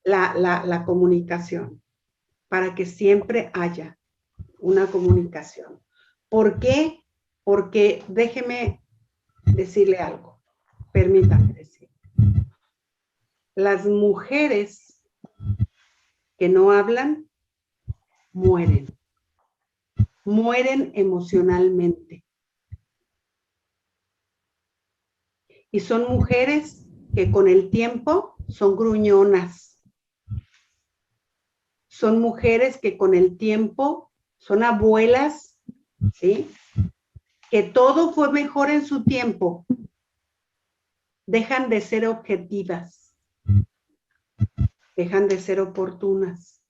la comunicación para que siempre haya una comunicación. ¿Por qué? Porque déjeme decirle algo, permítame decir. Las mujeres que no hablan mueren emocionalmente. Y son mujeres que con el tiempo son gruñonas. Son mujeres que con el tiempo son abuelas, ¿sí? Que todo fue mejor en su tiempo. Dejan de ser objetivas. Dejan de ser oportunas.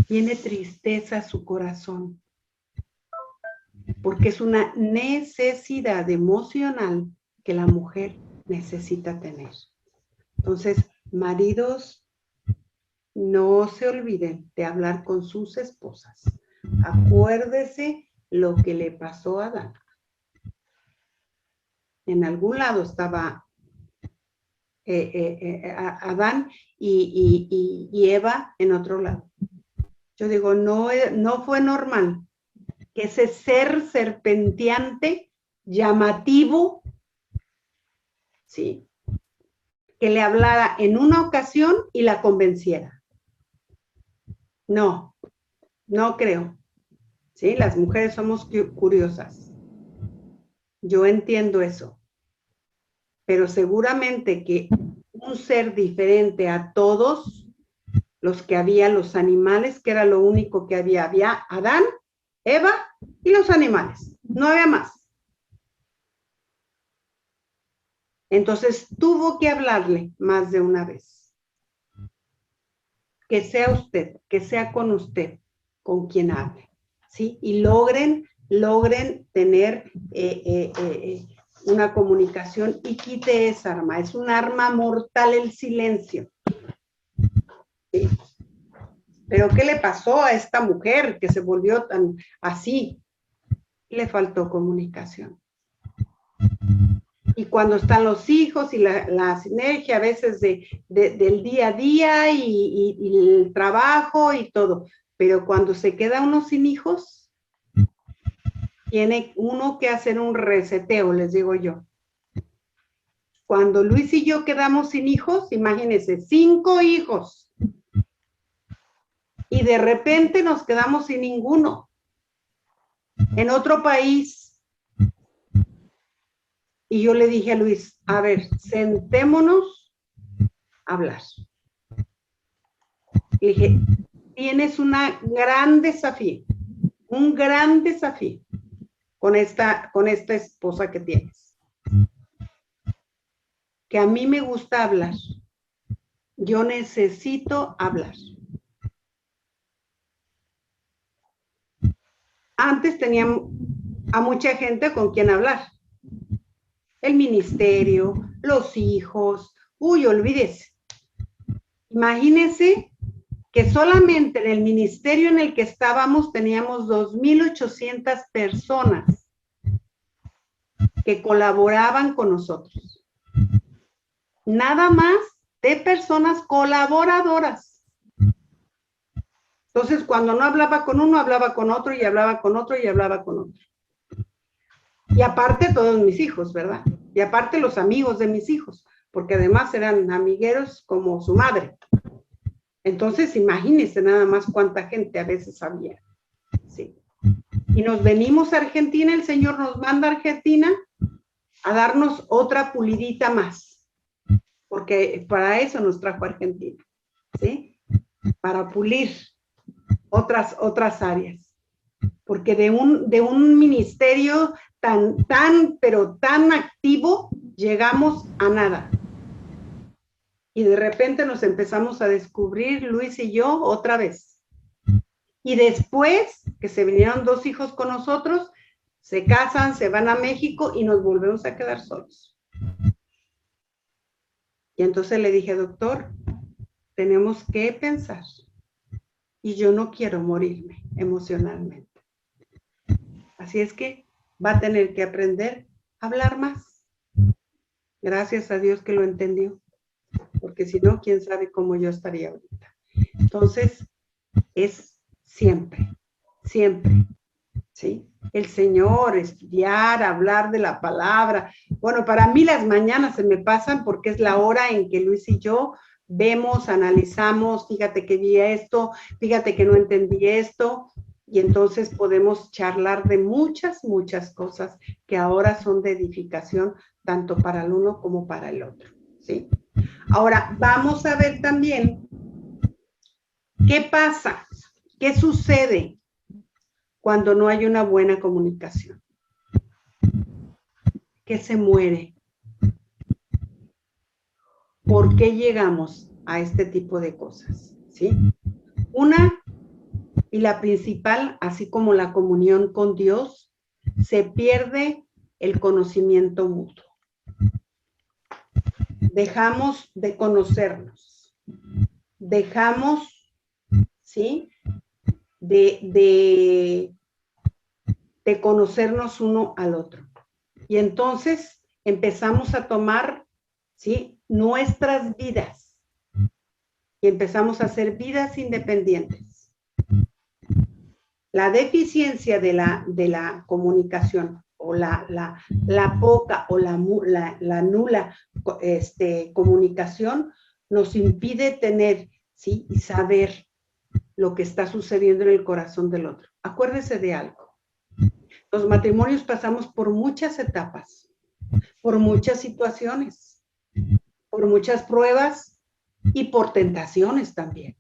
Tiene tristeza su corazón. Porque es una necesidad emocional que la mujer necesita tener. Entonces, maridos, no se olviden de hablar con sus esposas. Acuérdese lo que le pasó a Adán. En algún lado estaba Adán y Eva en otro lado. Yo digo, no fue normal que ese ser serpenteante, llamativo, ¿sí?, que le hablara en una ocasión y la convenciera. No creo. ¿Sí? Las mujeres somos curiosas. Yo entiendo eso. Pero seguramente que un ser diferente a todos los que había, los animales, que era lo único que había. Había Adán, Eva y los animales. No había más. Entonces tuvo que hablarle más de una vez. Que sea usted, que sea con usted, con quien hable, ¿sí? Y logren tener una comunicación y quite esa arma. Es un arma mortal el silencio. ¿Sí? Pero ¿qué le pasó a esta mujer que se volvió tan así? Le faltó comunicación. Y cuando están los hijos y la sinergia a veces del día a día y el trabajo y todo, pero cuando se queda uno sin hijos, tiene uno que hacer un reseteo, les digo yo. Cuando Luis y yo quedamos sin hijos, imagínense, 5 hijos. Y de repente nos quedamos sin ninguno. En otro país. Y yo le dije a Luis, a ver, sentémonos a hablar. Le dije, tienes un gran desafío con esta esposa que tienes. Que a mí me gusta hablar. Yo necesito hablar. Antes tenía a mucha gente con quien hablar. El ministerio, los hijos. Uy, olvídese. Imagínense que solamente en el ministerio en el que estábamos teníamos 2,800 personas que colaboraban con nosotros. Nada más de personas colaboradoras. Entonces, cuando no hablaba con uno, hablaba con otro, y hablaba con otro, y hablaba con otro. Y aparte todos mis hijos, ¿verdad? Y aparte los amigos de mis hijos, porque además eran amigueros como su madre. Entonces, imagínense nada más cuánta gente a veces había. Sí. Y nos venimos a Argentina, el Señor nos manda a Argentina a darnos otra pulidita más, porque para eso nos trajo a Argentina, ¿sí? Para pulir otras áreas, porque de un ministerio pero tan activo, llegamos a nada. Y de repente nos empezamos a descubrir, Luis y yo, otra vez. Y después que se vinieron 2 hijos con nosotros, se casan, se van a México y nos volvemos a quedar solos. Y entonces le dije, doctor, tenemos que pensar. Y yo no quiero morirme emocionalmente. Así es que va a tener que aprender a hablar más. Gracias a Dios que lo entendió. Porque si no, quién sabe cómo yo estaría ahorita. Entonces, es siempre, ¿sí? El Señor, estudiar, hablar de la palabra. Bueno, para mí las mañanas se me pasan porque es la hora en que Luis y yo vemos, analizamos, fíjate que vi esto, fíjate que no entendí esto, y entonces podemos charlar de muchas cosas que ahora son de edificación, tanto para el uno como para el otro, ¿sí? Ahora, vamos a ver también qué pasa, qué sucede cuando no hay una buena comunicación. ¿Qué se muere? ¿Por qué llegamos a este tipo de cosas? ¿Sí? Una, y la principal, así como la comunión con Dios, se pierde el conocimiento mutuo. Dejamos de conocernos. Dejamos, ¿sí? De conocernos uno al otro. Y entonces empezamos a tomar, ¿sí? Nuestras vidas. Y empezamos a hacer vidas independientes. La deficiencia de la comunicación o la poca o la nula comunicación nos impide tener, ¿sí? Y saber lo que está sucediendo en el corazón del otro. Acuérdese de algo. Los matrimonios pasamos por muchas etapas, por muchas situaciones, por muchas pruebas y por tentaciones también.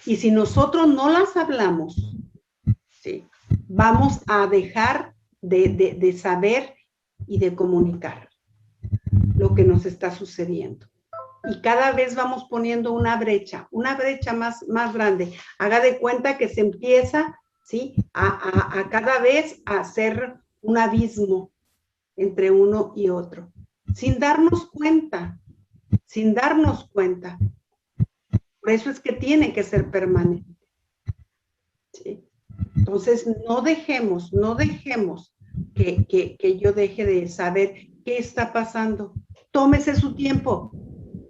Y si nosotros no las hablamos, ¿sí? Vamos a dejar de saber y de comunicar lo que nos está sucediendo. Y cada vez vamos poniendo una brecha más grande. Haga de cuenta que se empieza, ¿sí? a cada vez a hacer un abismo entre uno y otro, sin darnos cuenta. Por eso es que tiene que ser permanente, ¿sí? Entonces, no dejemos que yo deje de saber qué está pasando. Tómese su tiempo.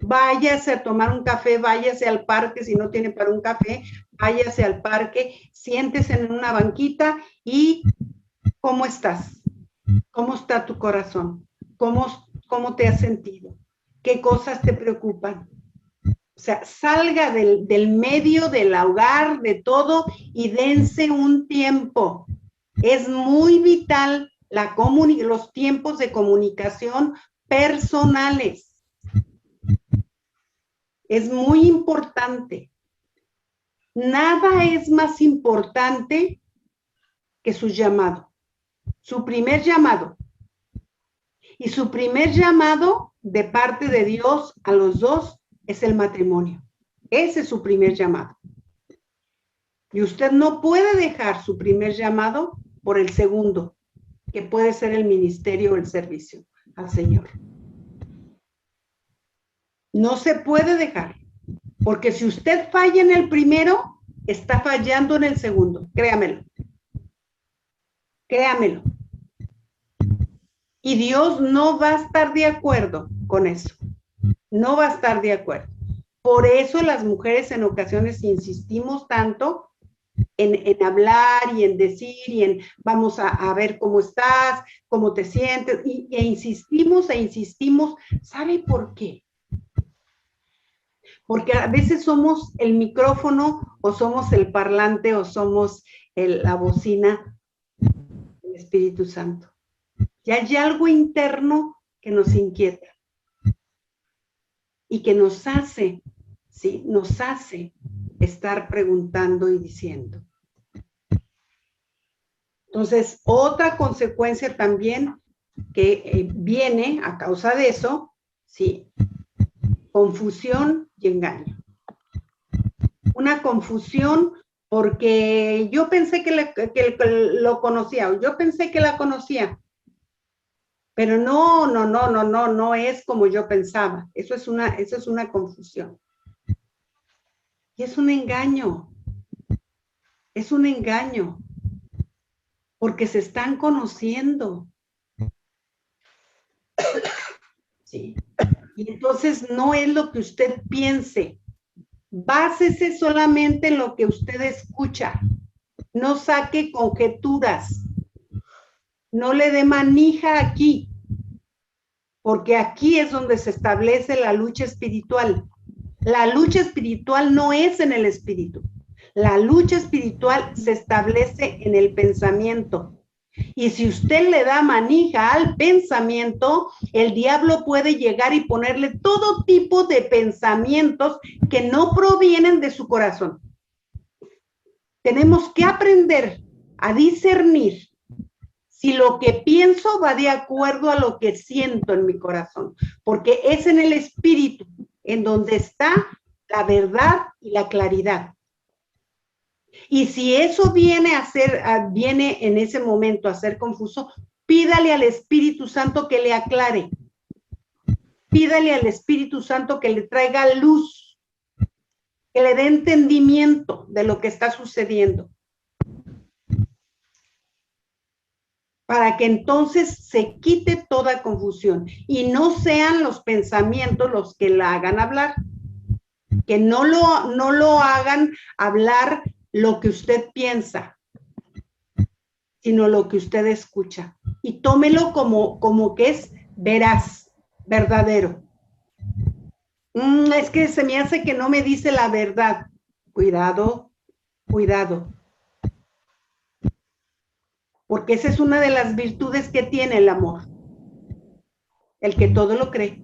Váyase a tomar un café, váyase al parque, si no tiene para un café, váyase al parque, siéntese en una banquita y ¿cómo estás? ¿Cómo está tu corazón? ¿Cómo te has sentido? ¿Qué cosas te preocupan? O sea, salga del medio, del hogar, de todo, y dense un tiempo. Es muy vital los tiempos de comunicación personales. Es muy importante. Nada es más importante que su llamado, su primer llamado. Y su primer llamado de parte de Dios a los dos es el matrimonio. Ese es su primer llamado. Y usted no puede dejar su primer llamado por el segundo, que puede ser el ministerio o el servicio al Señor. No se puede dejar, porque si usted falla en el primero, está fallando en el segundo, créamelo. Créamelo. Y Dios no va a estar de acuerdo con eso. No va a estar de acuerdo. Por eso las mujeres en ocasiones insistimos tanto en hablar y en decir y en vamos a ver cómo estás, cómo te sientes, e insistimos. ¿Sabe por qué? Porque a veces somos el micrófono o somos el parlante o somos la bocina del Espíritu Santo. Y hay algo interno que nos inquieta y que nos hace, ¿sí? Nos hace estar preguntando y diciendo. Entonces, otra consecuencia también que viene a causa de eso, ¿sí? Confusión y engaño. Una confusión porque yo pensé que lo conocía, o yo pensé que la conocía, pero no es como yo pensaba. Eso es una confusión. Y es un engaño. Es un engaño. Porque se están conociendo. Sí. Y entonces no es lo que usted piense. Básese solamente en lo que usted escucha. No saque conjeturas. No le dé manija aquí. Porque aquí es donde se establece la lucha espiritual. La lucha espiritual no es en el espíritu. La lucha espiritual se establece en el pensamiento. Y si usted le da manija al pensamiento, el diablo puede llegar y ponerle todo tipo de pensamientos que no provienen de su corazón. Tenemos que aprender a discernir si lo que pienso va de acuerdo a lo que siento en mi corazón, porque es en el espíritu en donde está la verdad y la claridad. Y si eso viene en ese momento a ser confuso, pídale al Espíritu Santo que le aclare. Pídale al Espíritu Santo que le traiga luz, que le dé entendimiento de lo que está sucediendo. Para que entonces se quite toda confusión y no sean los pensamientos los que la hagan hablar. Que no lo hagan hablar lo que usted piensa, sino lo que usted escucha. Y tómelo como que es veraz, verdadero. Es que se me hace que no me dice la verdad. Cuidado, cuidado. Porque esa es una de las virtudes que tiene el amor. El que todo lo cree.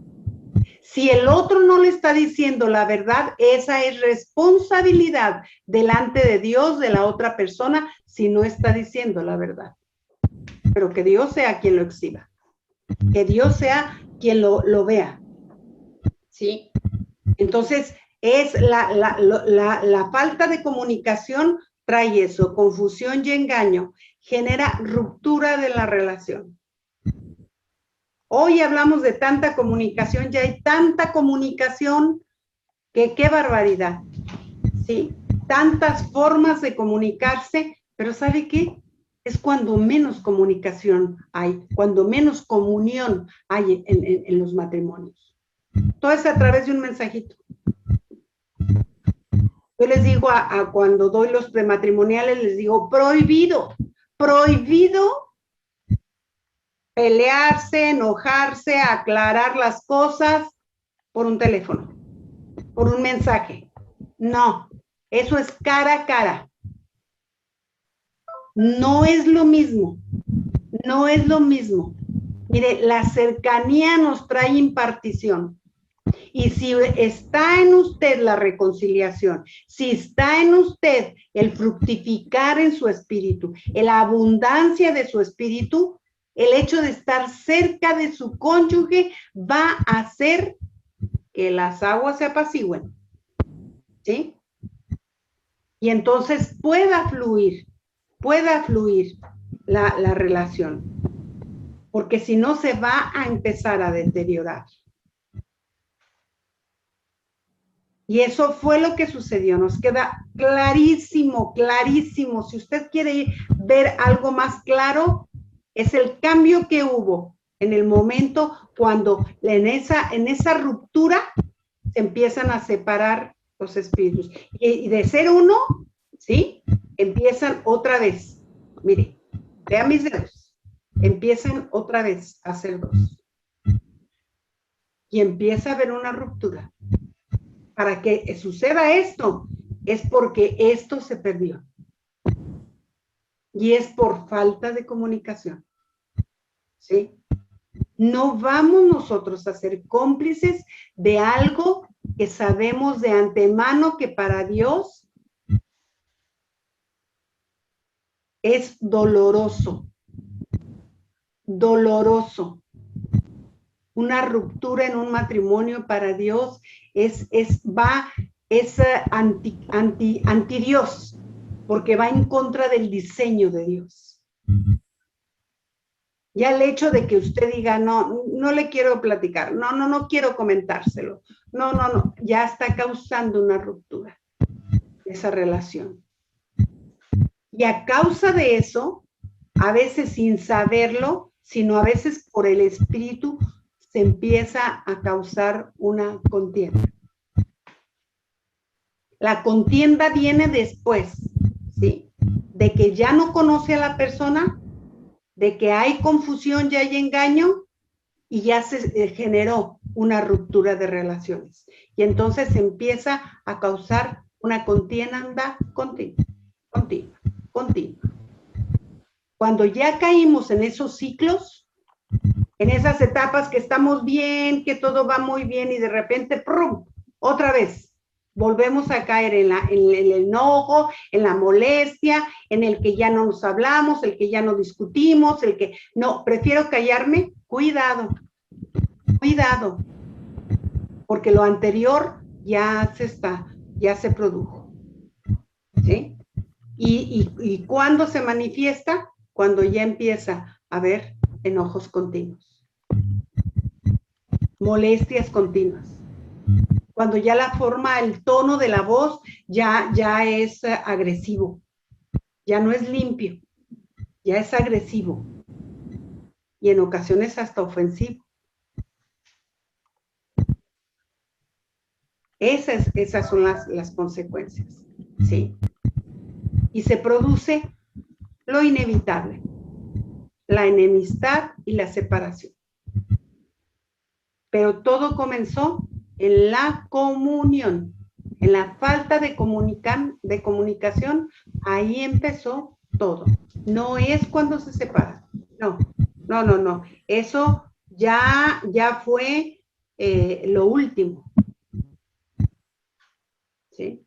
Si el otro no le está diciendo la verdad, esa es responsabilidad delante de Dios de la otra persona si no está diciendo la verdad. Pero que Dios sea quien lo exhiba. Que Dios sea quien lo vea. ¿Sí? Entonces, es la falta de comunicación trae eso, confusión y engaño. Genera ruptura de la relación. Hoy hablamos de tanta comunicación, ya hay tanta comunicación que qué barbaridad, ¿sí? Tantas formas de comunicarse, pero ¿sabe qué? Es cuando menos comunicación hay, cuando menos comunión hay en los matrimonios. Todo es a través de un mensajito. Yo les digo cuando doy los prematrimoniales, les digo, prohibido pelearse, enojarse, aclarar las cosas por un teléfono. por un mensaje. No, eso es cara a cara. No es lo mismo, no es lo mismo. Mire, la cercanía nos trae impartición. Y si está en usted la reconciliación, si está en usted el fructificar en su espíritu, la abundancia de su espíritu, el hecho de estar cerca de su cónyuge va a hacer que las aguas se apacigüen, ¿sí? Y entonces pueda fluir la relación, porque si no se va a empezar a deteriorar. Y eso fue lo que sucedió, nos queda clarísimo, clarísimo. Si usted quiere ver algo más claro, es el cambio que hubo en el momento cuando en esa ruptura se empiezan a separar los espíritus. Y de ser uno, ¿sí? Empiezan otra vez. Mire, vea mis dedos. Empiezan otra vez a ser dos. Y empieza a haber una ruptura. Para que suceda esto, es porque esto se perdió. Y es por falta de comunicación. ¿Sí? No vamos nosotros a ser cómplices de algo que sabemos de antemano que para Dios es doloroso. Doloroso. Una ruptura en un matrimonio para Dios es anti Dios, porque va en contra del diseño de Dios. Ya el hecho de que usted diga, no le quiero platicar, no quiero comentárselo, no, ya está causando una ruptura esa relación. Y a causa de eso, a veces sin saberlo, sino a veces por el espíritu, se empieza a causar una contienda. La contienda viene después, ¿sí? De que ya no conoce a la persona, de que hay confusión, ya hay engaño, y ya se generó una ruptura de relaciones. Y entonces se empieza a causar una contienda continua. Cuando ya caímos en esos ciclos, en esas etapas que estamos bien, que todo va muy bien y de repente, ¡prum!, otra vez, volvemos a caer en el enojo, en la molestia, en el que ya no nos hablamos, el que ya no discutimos, el que no, prefiero callarme. Cuidado, porque lo anterior ya se produjo, ¿sí? ¿Y cuándo se manifiesta? Cuando ya empieza a haber enojos continuos, molestias continuas. Cuando ya la forma, el tono de la voz ya es agresivo, ya no es limpio, ya es agresivo y en ocasiones hasta ofensivo. Esas son las consecuencias, ¿sí? Y se produce lo inevitable, la enemistad y la separación. Pero todo comenzó en la comunión, en la falta de comunicación, ahí empezó todo. No es cuando se separan, no. Eso ya fue lo último, ¿sí?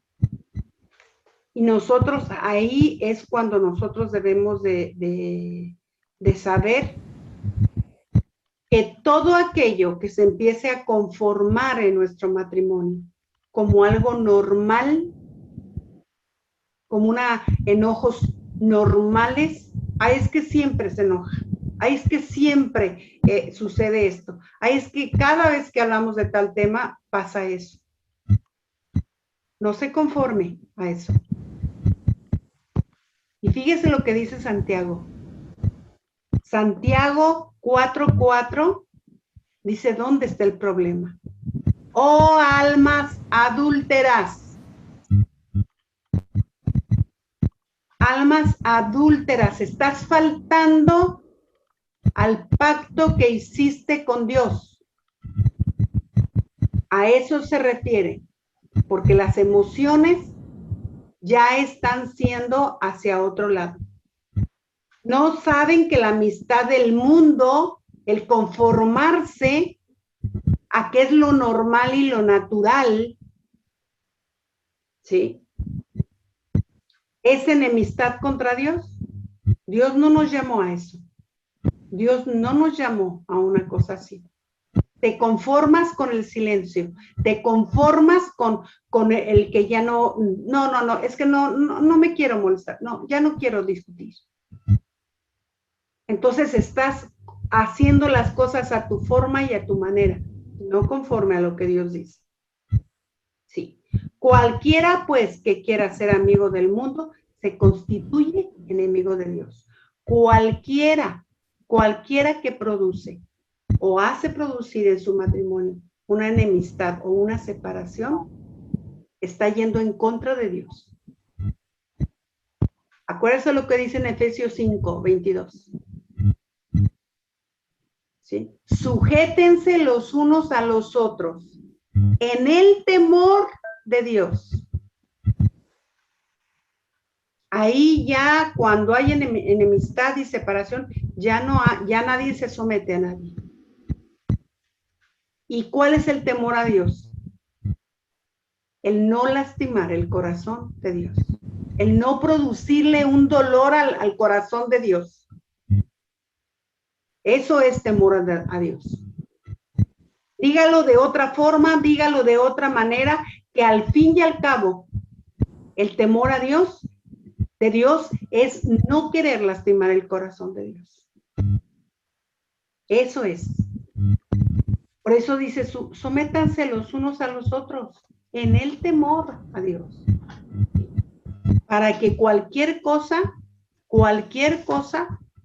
Y nosotros, ahí es cuando nosotros debemos de saber que todo aquello que se empiece a conformar en nuestro matrimonio como algo normal, como enojos normales, ahí es que siempre se enoja, ahí es que siempre sucede esto, ahí es que cada vez que hablamos de tal tema pasa eso. No se conforme a eso. Y fíjese lo que dice Santiago. Santiago 4:4 dice, ¿dónde está el problema? Oh, almas adúlteras. Almas adúlteras, estás faltando al pacto que hiciste con Dios. A eso se refiere. porque las emociones ya están siendo hacia otro lado. No saben que la amistad del mundo, el conformarse a qué es lo normal y lo natural, ¿sí?, es enemistad contra Dios. Dios no nos llamó a eso. Dios no nos llamó a una cosa así. Te conformas con el silencio, te conformas con el que ya no, es que no me quiero molestar, no, ya no quiero discutir. Entonces estás haciendo las cosas a tu forma y a tu manera, no conforme a lo que Dios dice. Sí. Cualquiera, pues, que quiera ser amigo del mundo, se constituye enemigo de Dios. Cualquiera que produce o hace producir en su matrimonio una enemistad o una separación, está yendo en contra de Dios. Acuérdense lo que dice en Efesios 5, 22. ¿Sí? Sujétense los unos a los otros en el temor de Dios. Ahí ya cuando hay enemistad y separación, ya nadie se somete a nadie. ¿Y cuál es el temor a Dios? El no lastimar el corazón de Dios. El no producirle un dolor al corazón de Dios. Eso es temor a Dios. Dígalo de otra forma, dígalo de otra manera, que al fin y al cabo, el temor a Dios, de Dios, es no querer lastimar el corazón de Dios. Eso es. Por eso dice, sométanse los unos a los otros en el temor a Dios. Para que cualquier cosa,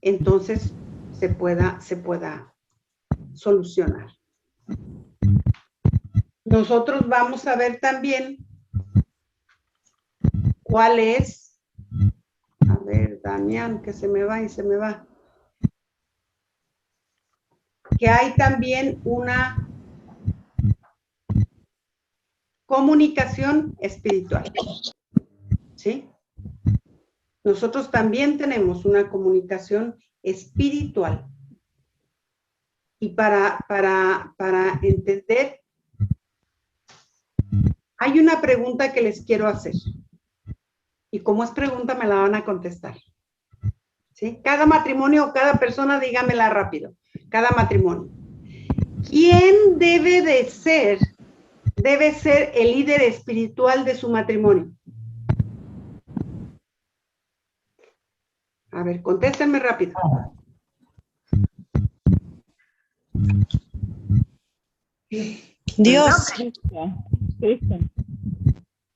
entonces se pueda solucionar. Nosotros vamos a ver también cuál es, a ver, Damián, que se me va y se me va, que hay también una comunicación espiritual, ¿sí? Nosotros también tenemos una comunicación espiritual. Y para entender, hay una pregunta que les quiero hacer. Y como es pregunta, me la van a contestar. ¿Sí? Cada matrimonio, cada persona, dígamela rápido. Cada matrimonio. ¿Quién debe ser el líder espiritual de su matrimonio? A ver, contéstenme rápido. Dios.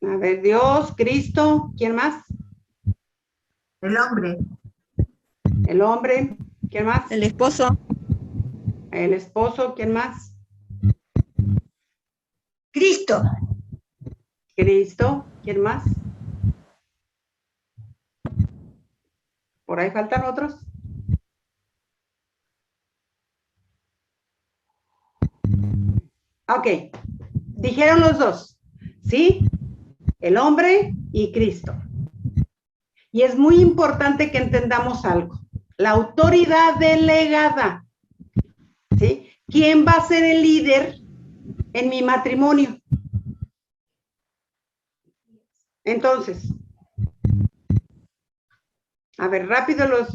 A ver, Dios, Cristo, ¿quién más? El hombre. El hombre, ¿quién más? El esposo. El esposo, ¿quién más? Cristo. Cristo, ¿quién más? ¿Por ahí faltan otros? Ok, dijeron los dos, ¿sí? El hombre y Cristo. Y es muy importante que entendamos algo. La autoridad delegada, ¿sí? ¿Quién va a ser el líder en mi matrimonio? Entonces, a ver, rápido los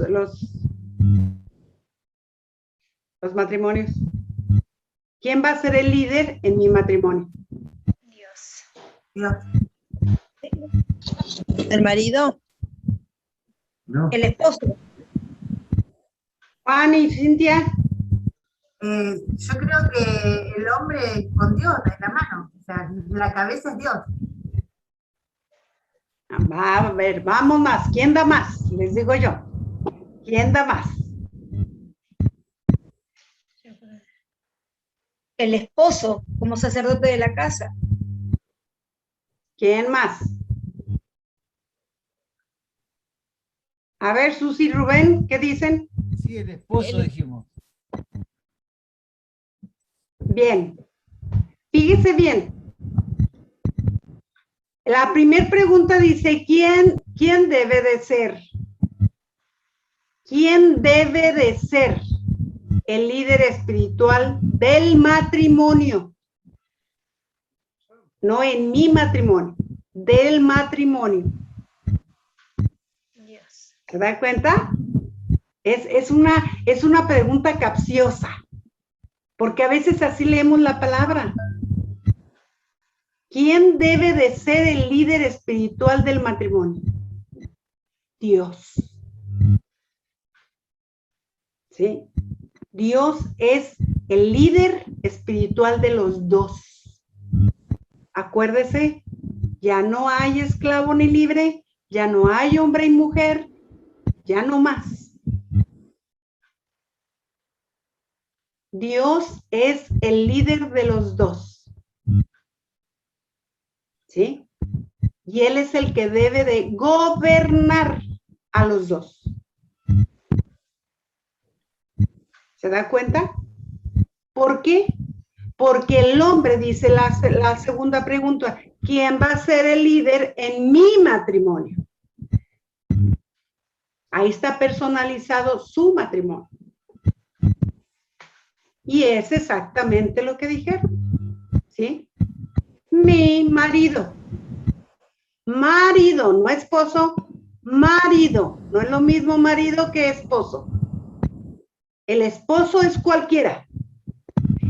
matrimonios. ¿Quién va a ser el líder en mi matrimonio? Dios. Dios. El marido. No. El esposo. Juan y Cintia. Yo creo que el hombre con Dios en la mano, o sea, la cabeza es Dios. A ver, vamos más. ¿Quién da más? Les digo yo. ¿Quién da más? El esposo como sacerdote de la casa. ¿Quién más? A ver, Susi y Rubén, ¿qué dicen? Sí, el esposo dijimos. Bien. Fíjese bien. La primera pregunta dice, ¿quién debe de ser? ¿Quién debe de ser el líder espiritual del matrimonio? No en mi matrimonio, del matrimonio. Dios. ¿Se da cuenta? Es una pregunta capciosa, porque a veces así leemos la palabra. ¿Quién debe de ser el líder espiritual del matrimonio? Dios. ¿Sí? Dios es el líder espiritual de los dos. Acuérdese, ya no hay esclavo ni libre, ya no hay hombre y mujer, ya no más. Dios es el líder de los dos. ¿Sí? Y Él es el que debe de gobernar a los dos. ¿Se da cuenta? ¿Por qué? Porque el hombre, dice la segunda pregunta, ¿quién va a ser el líder en mi matrimonio? Ahí está personalizado su matrimonio. Y es exactamente lo que dijeron, ¿sí? Mi marido. Marido, no esposo, marido. No es lo mismo marido que esposo. El esposo es cualquiera.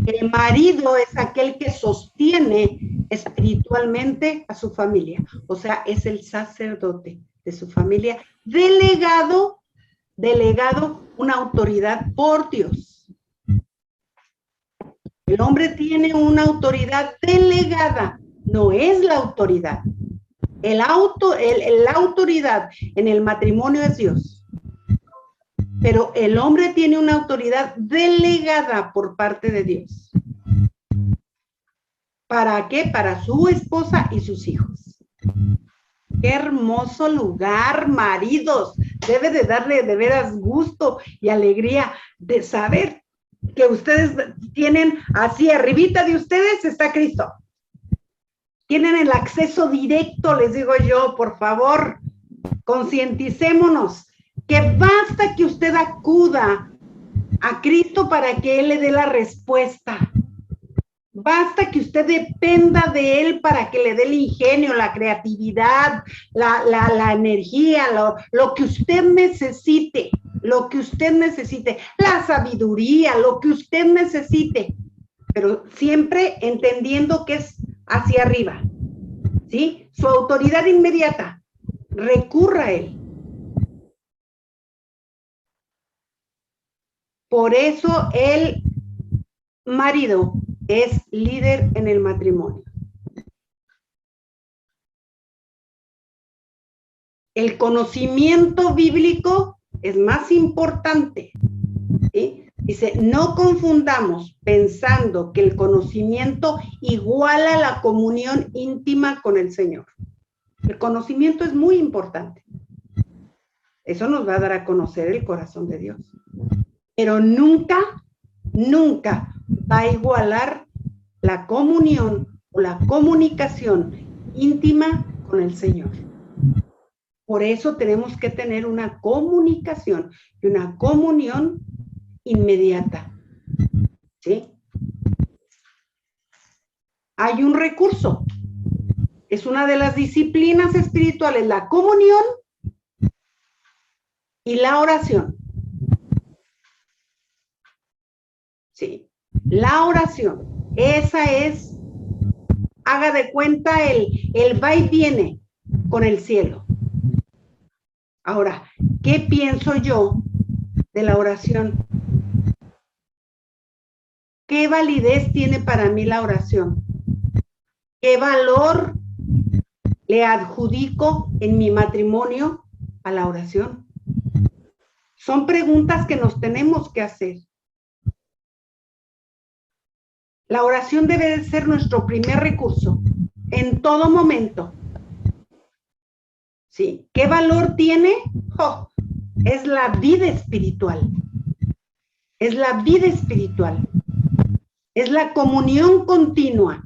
El marido es aquel que sostiene espiritualmente a su familia. O sea, es el sacerdote de su familia, delegado una autoridad por Dios. El hombre tiene una autoridad delegada, no es la autoridad. La autoridad en el matrimonio es Dios. Pero el hombre tiene una autoridad delegada por parte de Dios. ¿Para qué? Para su esposa y sus hijos. Qué hermoso lugar, maridos. Debe de darle de veras gusto y alegría de saber que ustedes tienen así arribita de ustedes está Cristo. Tienen el acceso directo, les digo yo, por favor, concienticémonos que basta que usted acuda a Cristo para que Él le dé la respuesta. Basta que usted dependa de Él para que le dé el ingenio, la creatividad, la energía, lo que usted necesite, la sabiduría, lo que usted necesite, pero siempre entendiendo que es hacia arriba, ¿sí? Su autoridad inmediata, recurra a Él. Por eso el marido es líder en el matrimonio. El conocimiento bíblico es más importante, ¿sí? Dice, no confundamos pensando que el conocimiento iguala la comunión íntima con el Señor. El conocimiento es muy importante. Eso nos va a dar a conocer el corazón de Dios. Pero nunca va a igualar la comunión o la comunicación íntima con el Señor. Por eso tenemos que tener una comunicación y una comunión inmediata. ¿Sí? Hay un recurso. Es una de las disciplinas espirituales, la comunión y la oración. Sí, la oración. Esa es, haga de cuenta el va y viene con el cielo. Ahora, ¿qué pienso yo de la oración? ¿Qué validez tiene para mí la oración? ¿Qué valor le adjudico en mi matrimonio a la oración? Son preguntas que nos tenemos que hacer. La oración debe de ser nuestro primer recurso en todo momento. ¿Sí? ¿Qué valor tiene? Oh, es la vida espiritual. Es la vida espiritual. Es la comunión continua.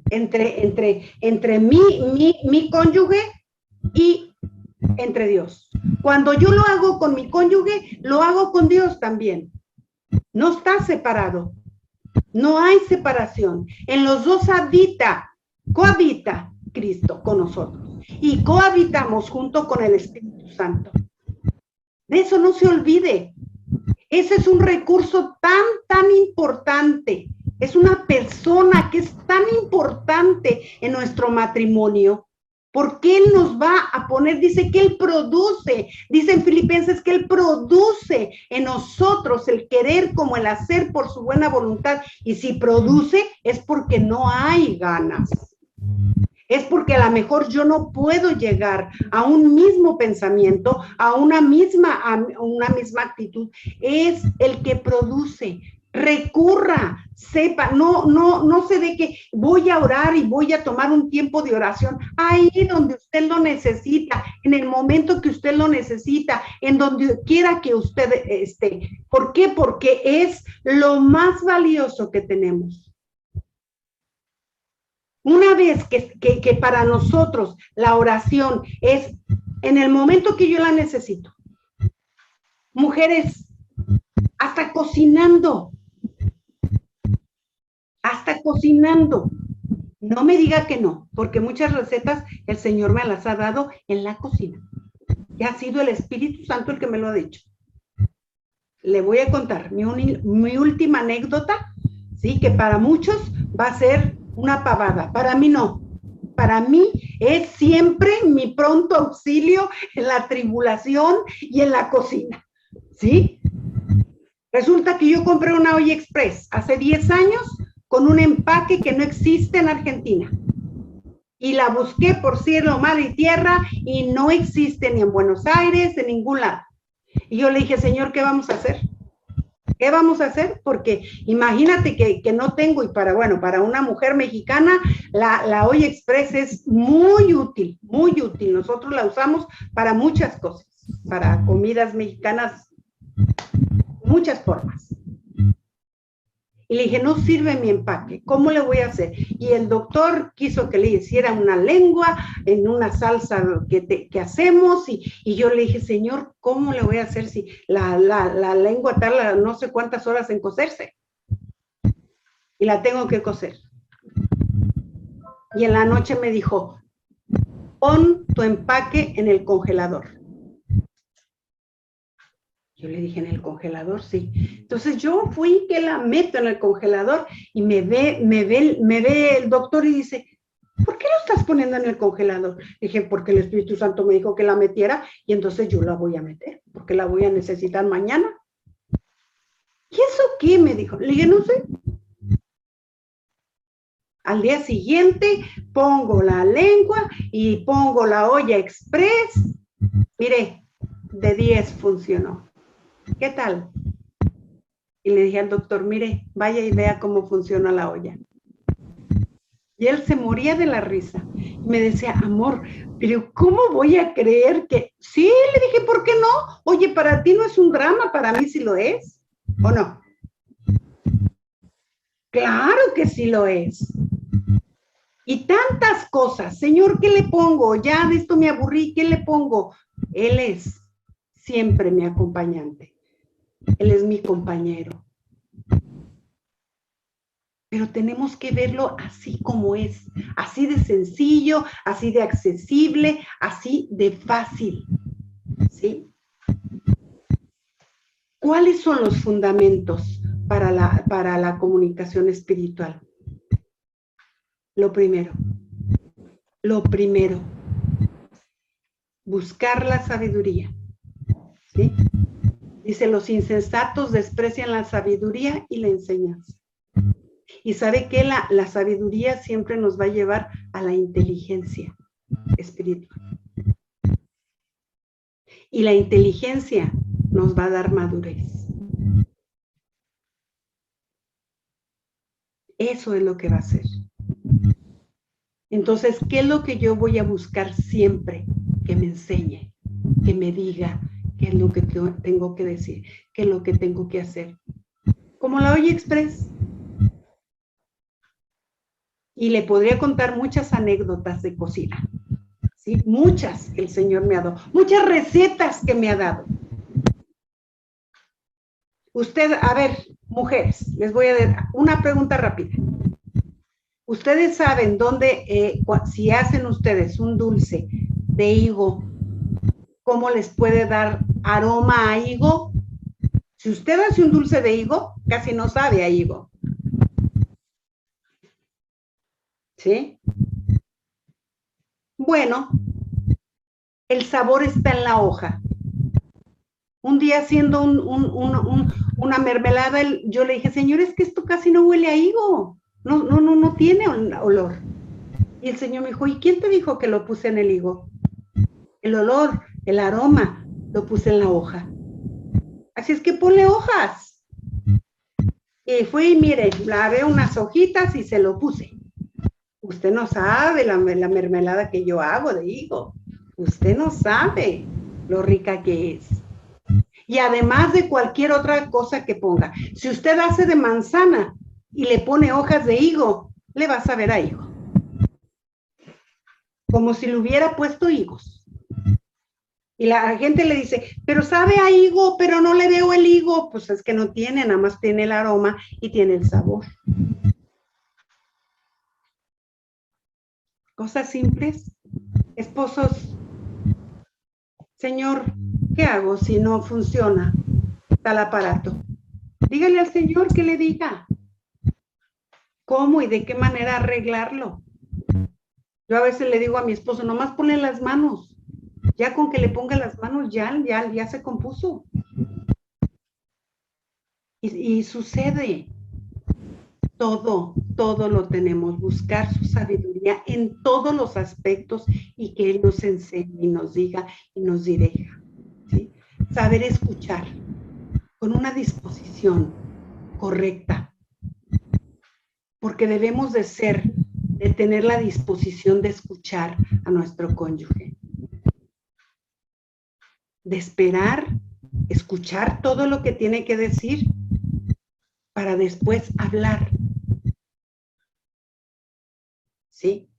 entre mi cónyuge y entre Dios. Cuando yo lo hago con mi cónyuge, lo hago con Dios también. No está separado. No hay separación. En los dos cohabita Cristo con nosotros. Y cohabitamos junto con el Espíritu Santo. De eso no se olvide. Ese es un recurso tan importante. Es una persona que es tan importante en nuestro matrimonio. Porque Él nos va a poner, dice que Él produce, dice en Filipenses que Él produce en nosotros el querer como el hacer por su buena voluntad. Y si produce es porque no hay ganas. Es porque a lo mejor yo no puedo llegar a un mismo pensamiento, a una misma actitud. Es el que produce. Recurra, sepa, no se dé que voy a orar y voy a tomar un tiempo de oración ahí donde usted lo necesita, en el momento que usted lo necesita, en donde quiera que usted esté. ¿Por qué? Porque es lo más valioso que tenemos. Una vez que para nosotros la oración es en el momento que yo la necesito. Mujeres, hasta cocinando. No me diga que no, porque muchas recetas el Señor me las ha dado en la cocina. Y ha sido el Espíritu Santo el que me lo ha dicho. Le voy a contar mi última anécdota, ¿sí? Que para muchos va a ser una pavada. Para mí no. Para mí es siempre mi pronto auxilio en la tribulación y en la cocina, ¿sí? Resulta que yo compré una olla express hace 10 años con un empaque que no existe en Argentina. Y la busqué por cielo, mar y tierra y no existe ni en Buenos Aires, en ningún lado. Y yo le dije, Señor, ¿qué vamos a hacer? ¿Qué vamos a hacer? Porque imagínate que no tengo, y para una mujer mexicana, la olla express es muy útil, muy útil. Nosotros la usamos para muchas cosas, para comidas mexicanas, muchas formas. Y le dije, no sirve mi empaque, ¿cómo le voy a hacer? Y el doctor quiso que le hiciera una lengua en una salsa que hacemos, y yo le dije, Señor, ¿cómo le voy a hacer si la lengua tarda no sé cuántas horas en cocerse? Y la tengo que cocer. Y en la noche me dijo, pon tu empaque en el congelador. Yo le dije, ¿en el congelador? Sí. Entonces yo fui que la meto en el congelador y me ve el doctor y dice, ¿por qué lo estás poniendo en el congelador? Dije, porque el Espíritu Santo me dijo que la metiera y entonces yo la voy a meter, porque la voy a necesitar mañana. ¿Y eso qué? Me dijo. Le dije, no sé. Al día siguiente pongo la lengua y pongo la olla express. Mire, de 10 funcionó. ¿Qué tal? Y le dije al doctor, mire, vaya y vea cómo funciona la olla. Y él se moría de la risa. Me decía, amor, pero ¿cómo voy a creer que...? Sí, le dije, ¿por qué no? Oye, para ti no es un drama, para mí sí lo es. ¿O no? Claro que sí lo es. Y tantas cosas. Señor, ¿qué le pongo? Ya de esto me aburrí, ¿qué le pongo? Él es siempre mi acompañante. Él es mi compañero. Pero tenemos que verlo así como es, así de sencillo, así de accesible, así de fácil, ¿sí? ¿Cuáles son los fundamentos para la comunicación espiritual? Lo primero, buscar la sabiduría, ¿sí? Dice, los insensatos desprecian la sabiduría y la enseñanza. Y sabe que la sabiduría siempre nos va a llevar a la inteligencia espiritual. Y la inteligencia nos va a dar madurez. Eso es lo que va a hacer. Entonces, ¿qué es lo que yo voy a buscar siempre? Que me enseñe, que me diga qué es lo que tengo que decir, qué es lo que tengo que hacer. Como la olla express. Y le podría contar muchas anécdotas de cocina. ¿Sí? Muchas que el Señor me ha dado. Muchas recetas que me ha dado. Usted, a ver, mujeres, les voy a dar una pregunta rápida. ¿Ustedes saben dónde, si hacen ustedes un dulce de higo, cómo les puede dar aroma a higo? Si usted hace un dulce de higo, casi no sabe a higo. ¿Sí? Bueno, el sabor está en la hoja. Un día haciendo una mermelada, yo le dije, señor, es que esto casi no huele a higo. No tiene olor. Y el señor me dijo, ¿y quién te dijo que lo puse en el higo? El olor, el aroma, lo puse en la hoja. Así es que ponle hojas. Y fui, mire, lavé unas hojitas y se lo puse. Usted no sabe la mermelada que yo hago de higo. Usted no sabe lo rica que es. Y además de cualquier otra cosa que ponga. Si usted hace de manzana y le pone hojas de higo, le va a saber a higo. Como si le hubiera puesto higos. Y la gente le dice, pero sabe a higo, pero no le veo el higo. Pues es que no tiene, nada más tiene el aroma y tiene el sabor. Cosas simples. Esposos, señor, ¿qué hago si no funciona tal aparato? Dígale al Señor que le diga cómo y de qué manera arreglarlo. Yo a veces le digo a mi esposo, nomás ponle las manos. Ya con que le ponga las manos, ya se compuso. Y sucede. Todo lo tenemos. Buscar su sabiduría en todos los aspectos y que Él nos enseñe y nos diga y nos dirija. ¿Sí? Saber escuchar con una disposición correcta. Porque debemos de tener la disposición de escuchar a nuestro cónyuge. De esperar, escuchar todo lo que tiene que decir para después hablar. ¿Sí?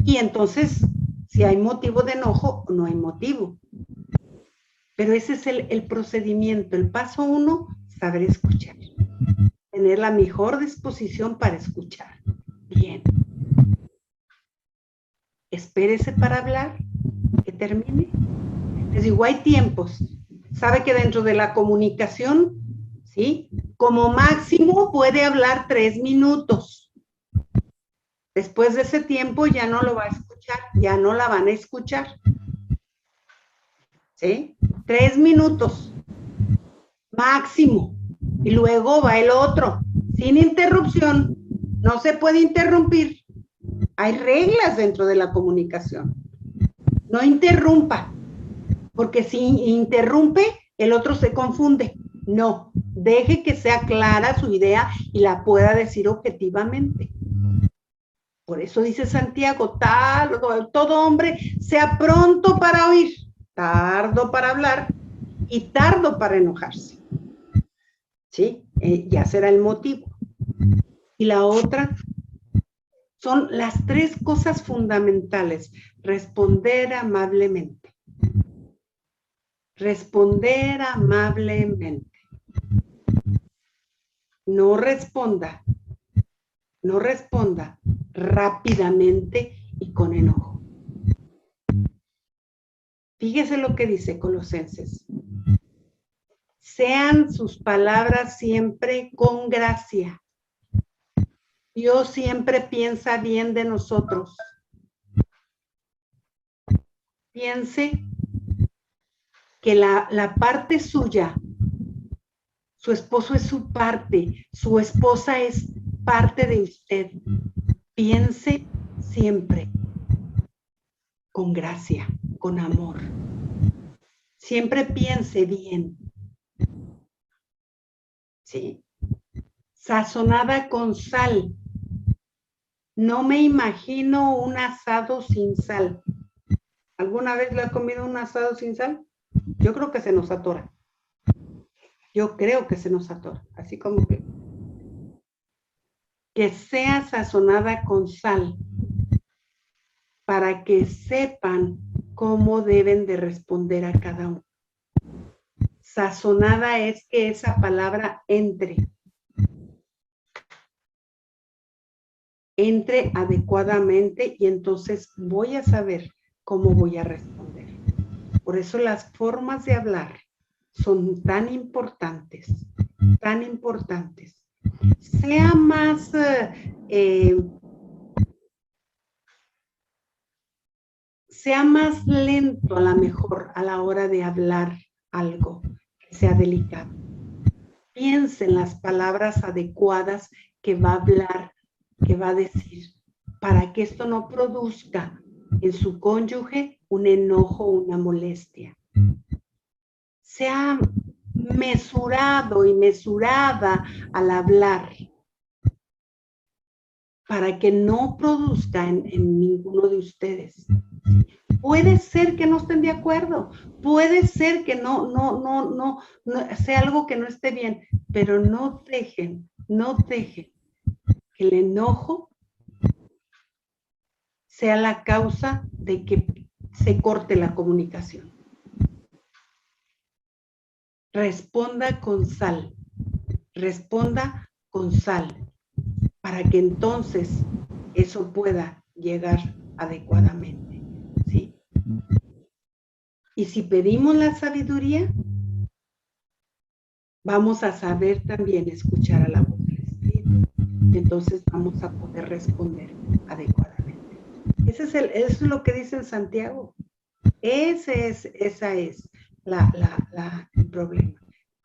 Y entonces, si hay motivo de enojo, no hay motivo. Pero ese es el procedimiento. El paso 1, saber escuchar. Tener la mejor disposición para escuchar. Bien. Espérese para hablar, que termine. Les digo, hay tiempos. Sabe que dentro de la comunicación, ¿sí? Como máximo puede hablar 3 minutos. Después de ese tiempo ya no lo va a escuchar, ya no la van a escuchar. ¿Sí? 3 minutos. Máximo. Y luego va el otro. Sin interrupción. No se puede interrumpir. Hay reglas dentro de la comunicación. No interrumpa. Porque si interrumpe, el otro se confunde. No. Deje que sea clara su idea y la pueda decir objetivamente. Por eso dice Santiago, todo hombre sea pronto para oír, tardo para hablar y tardo para enojarse. ¿Sí? Ya será el motivo. Y la otra son las 3 cosas fundamentales. Responder amablemente. Responder amablemente. No responda rápidamente y con enojo. Fíjese lo que dice Colosenses. Sean sus palabras siempre con gracia. Dios siempre piensa bien de nosotros. Piense que la parte suya, su esposo es su parte, su esposa es parte de usted. Piense siempre con gracia, con amor. Siempre piense bien. ¿Sí? Sazonada con sal. No me imagino un asado sin sal. ¿Alguna vez le ha comido un asado sin sal? Yo creo que se nos atora. Así como que que sea sazonada con sal, para que sepan cómo deben de responder a cada uno. Sazonada es que esa palabra entre adecuadamente y entonces voy a saber cómo voy a responder. Por eso las formas de hablar son tan importantes, tan importantes. Sea más lento a lo mejor a la hora de hablar algo que sea delicado. Piense en las palabras adecuadas que va a hablar, que va a decir, para que esto no produzca en su cónyuge un enojo o una molestia. Sea mesurado y mesurada al hablar, para que no produzca en ninguno de ustedes. Puede ser que no estén de acuerdo, puede ser que no sea algo que no esté bien, pero no dejen que el enojo sea la causa de que se corte la comunicación. Responda con sal, para que entonces eso pueda llegar adecuadamente, ¿sí? Y si pedimos la sabiduría, vamos a saber también escuchar a la voz del Espíritu. Entonces vamos a poder responder adecuadamente. Eso es lo que dice en Santiago. Esa es el problema.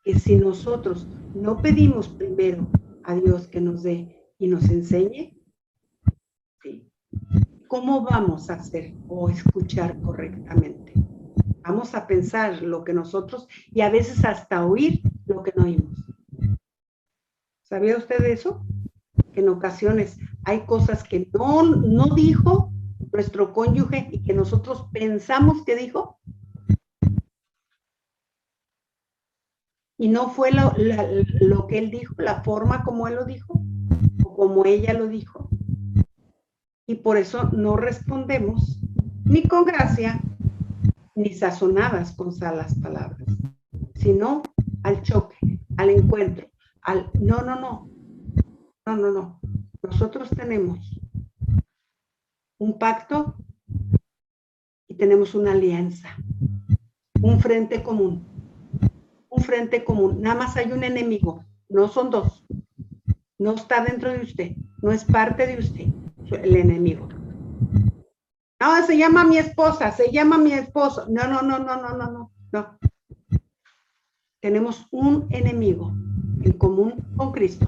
Que si nosotros no pedimos primero a Dios que nos dé y nos enseñe, ¿sí? ¿Cómo vamos a hacer o escuchar correctamente? Vamos a pensar lo que nosotros, y a veces hasta oír lo que no oímos. ¿Sabía usted de eso? Que en ocasiones hay cosas que no dijo nuestro cónyuge y que nosotros pensamos que dijo. Y no fue lo que él dijo, la forma como él lo dijo, o como ella lo dijo. Y por eso no respondemos ni con gracia, ni sazonadas con sal las palabras, sino al choque, al encuentro, no. Nosotros tenemos un pacto y tenemos una alianza, un frente común. Nada más hay un enemigo, no son dos. No está dentro de usted, no es parte de usted, el enemigo. No, se llama mi esposa, se llama mi esposo. No. Tenemos un enemigo en común con Cristo.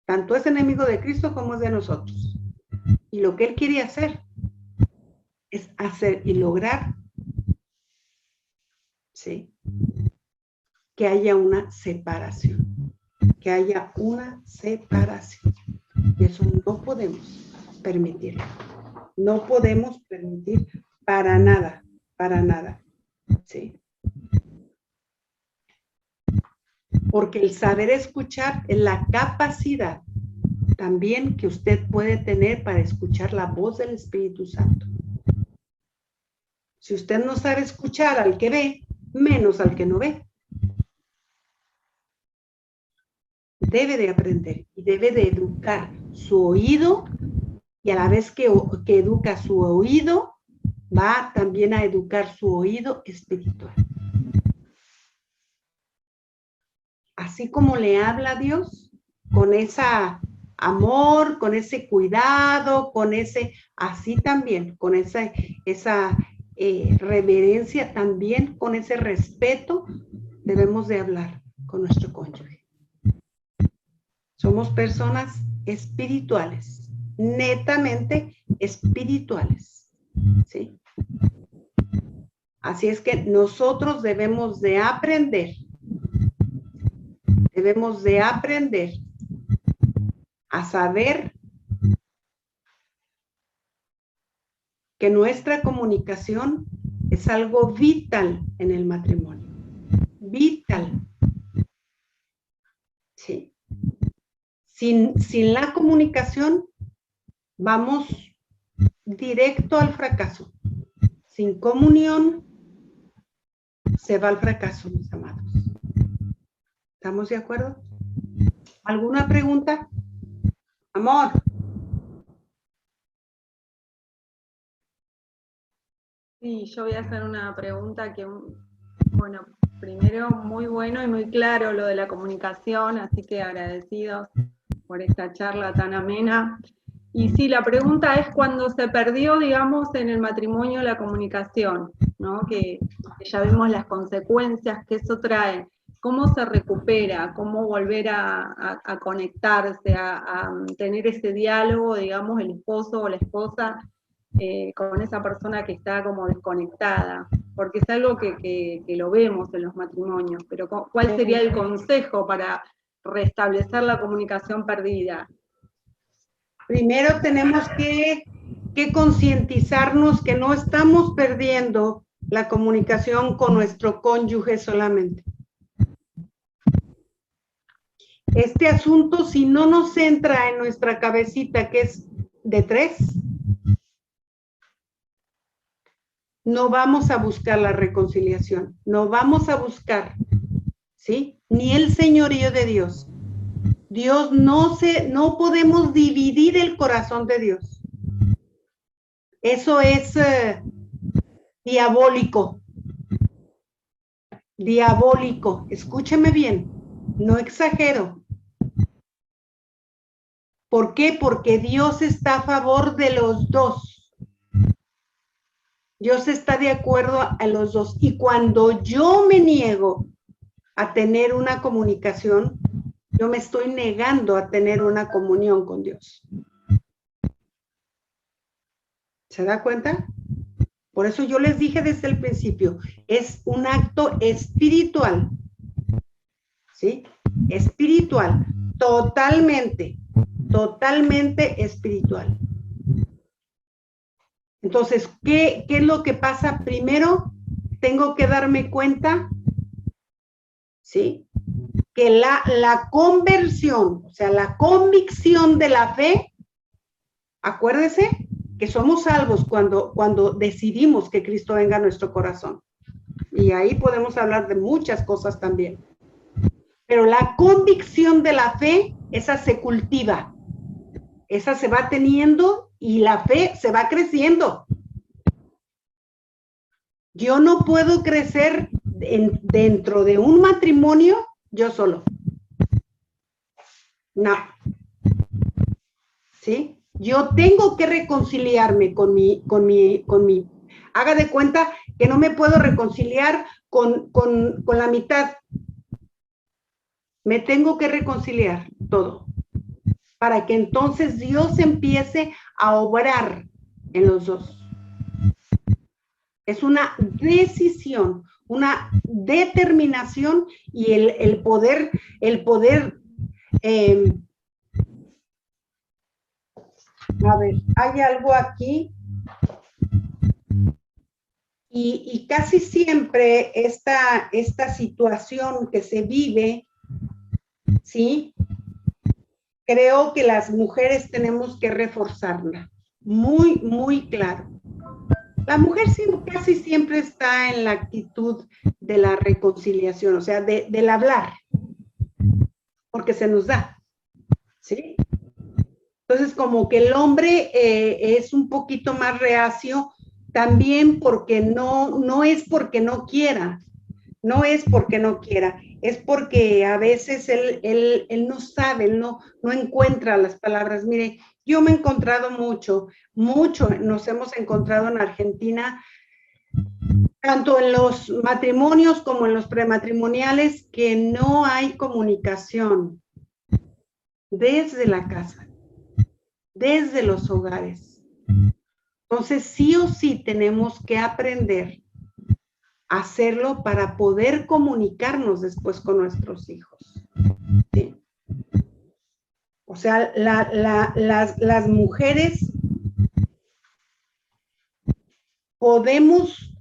Tanto es enemigo de Cristo como es de nosotros. Y lo que Él quiere hacer es hacer y lograr, ¿sí?, que haya una separación. Y eso no podemos permitirlo. No podemos permitir para nada, ¿sí? Porque el saber escuchar es la capacidad también que usted puede tener para escuchar la voz del Espíritu Santo. Si usted no sabe escuchar al que ve, menos al que no ve. Debe de aprender y debe de educar su oído, y a la vez que educa su oído, va también a educar su oído espiritual. Así como le habla a Dios, con ese amor, con ese cuidado, así también, con esa reverencia, también con ese respeto, debemos de hablar con nuestro cónyuge. Somos personas espirituales, netamente espirituales, ¿sí? Así es que nosotros debemos de aprender a saber que nuestra comunicación es algo vital en el matrimonio. Vital. Sí. Sin la comunicación, vamos directo al fracaso. Sin comunión, se va al fracaso, mis amados. ¿Estamos de acuerdo? ¿Alguna pregunta? Amor. Sí, yo voy a hacer una pregunta que, bueno, primero muy bueno y muy claro lo de la comunicación, así que agradecidos por esta charla tan amena. Y sí, la pregunta es cuando se perdió, digamos, en el matrimonio la comunicación, ¿no? Que ya vemos las consecuencias que eso trae. ¿Cómo se recupera? ¿Cómo volver a conectarse, a tener ese diálogo, digamos, el esposo o la esposa con esa persona que está como desconectada? Porque es algo que lo vemos en los matrimonios, pero ¿cuál sería el consejo para restablecer la comunicación perdida? Primero tenemos que concientizarnos que no estamos perdiendo la comunicación con nuestro cónyuge solamente. Este asunto, si no nos entra en nuestra cabecita, que es de 3, no vamos a buscar la reconciliación, no vamos a buscar, ¿sí? Ni el señorío de Dios. Dios no podemos dividir el corazón de Dios. Eso es diabólico. Diabólico. Escúcheme bien, no exagero. ¿Por qué? Porque Dios está a favor de los dos. Dios está de acuerdo a los dos. Y cuando yo me niego a tener una comunicación, yo me estoy negando a tener una comunión con Dios. ¿Se da cuenta? Por eso yo les dije desde el principio, es un acto espiritual. ¿Sí? Espiritual. Totalmente espiritual. Entonces, ¿qué es lo que pasa? Primero, tengo que darme cuenta, ¿sí? Que la conversión, o sea, la convicción de la fe, acuérdese que somos salvos cuando decidimos que Cristo venga a nuestro corazón. Y ahí podemos hablar de muchas cosas también. Pero la convicción de la fe, esa se cultiva. Esa se va teniendo y la fe se va creciendo. Yo no puedo crecer dentro de un matrimonio yo solo. No. ¿Sí? Yo tengo que reconciliarme con mi, haga de cuenta que no me puedo reconciliar con la mitad. Me tengo que reconciliar todo, para que entonces Dios empiece a obrar en los dos. Es una decisión, una determinación y el poder, a ver, hay algo aquí y casi siempre esta situación que se vive, ¿sí? Creo que las mujeres tenemos que reforzarla, muy claro. La mujer casi siempre está en la actitud de la reconciliación, o sea, del hablar, porque se nos da, ¿sí? Entonces, como que el hombre es un poquito más reacio, también porque no es porque no quiera, no es porque no quiera, es porque a veces él no sabe, él no encuentra las palabras. Mire, yo me he encontrado mucho, nos hemos encontrado en Argentina, tanto en los matrimonios como en los prematrimoniales, que no hay comunicación desde la casa, desde los hogares. Entonces, sí o sí tenemos que aprender a hacerlo para poder comunicarnos después con nuestros hijos. ¿Sí? O sea, las mujeres podemos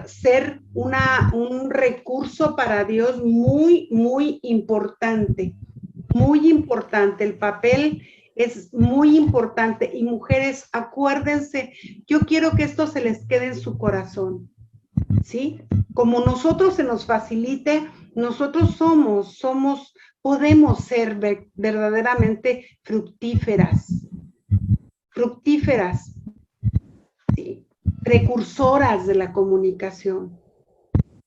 ser un recurso para Dios muy importante. muy importante, el papel es muy importante. Y mujeres, acuérdense, yo quiero que esto se les quede en su corazón, ¿sí? Como nosotros se nos facilite, nosotros podemos ser verdaderamente fructíferas, ¿sí? Precursoras de la comunicación.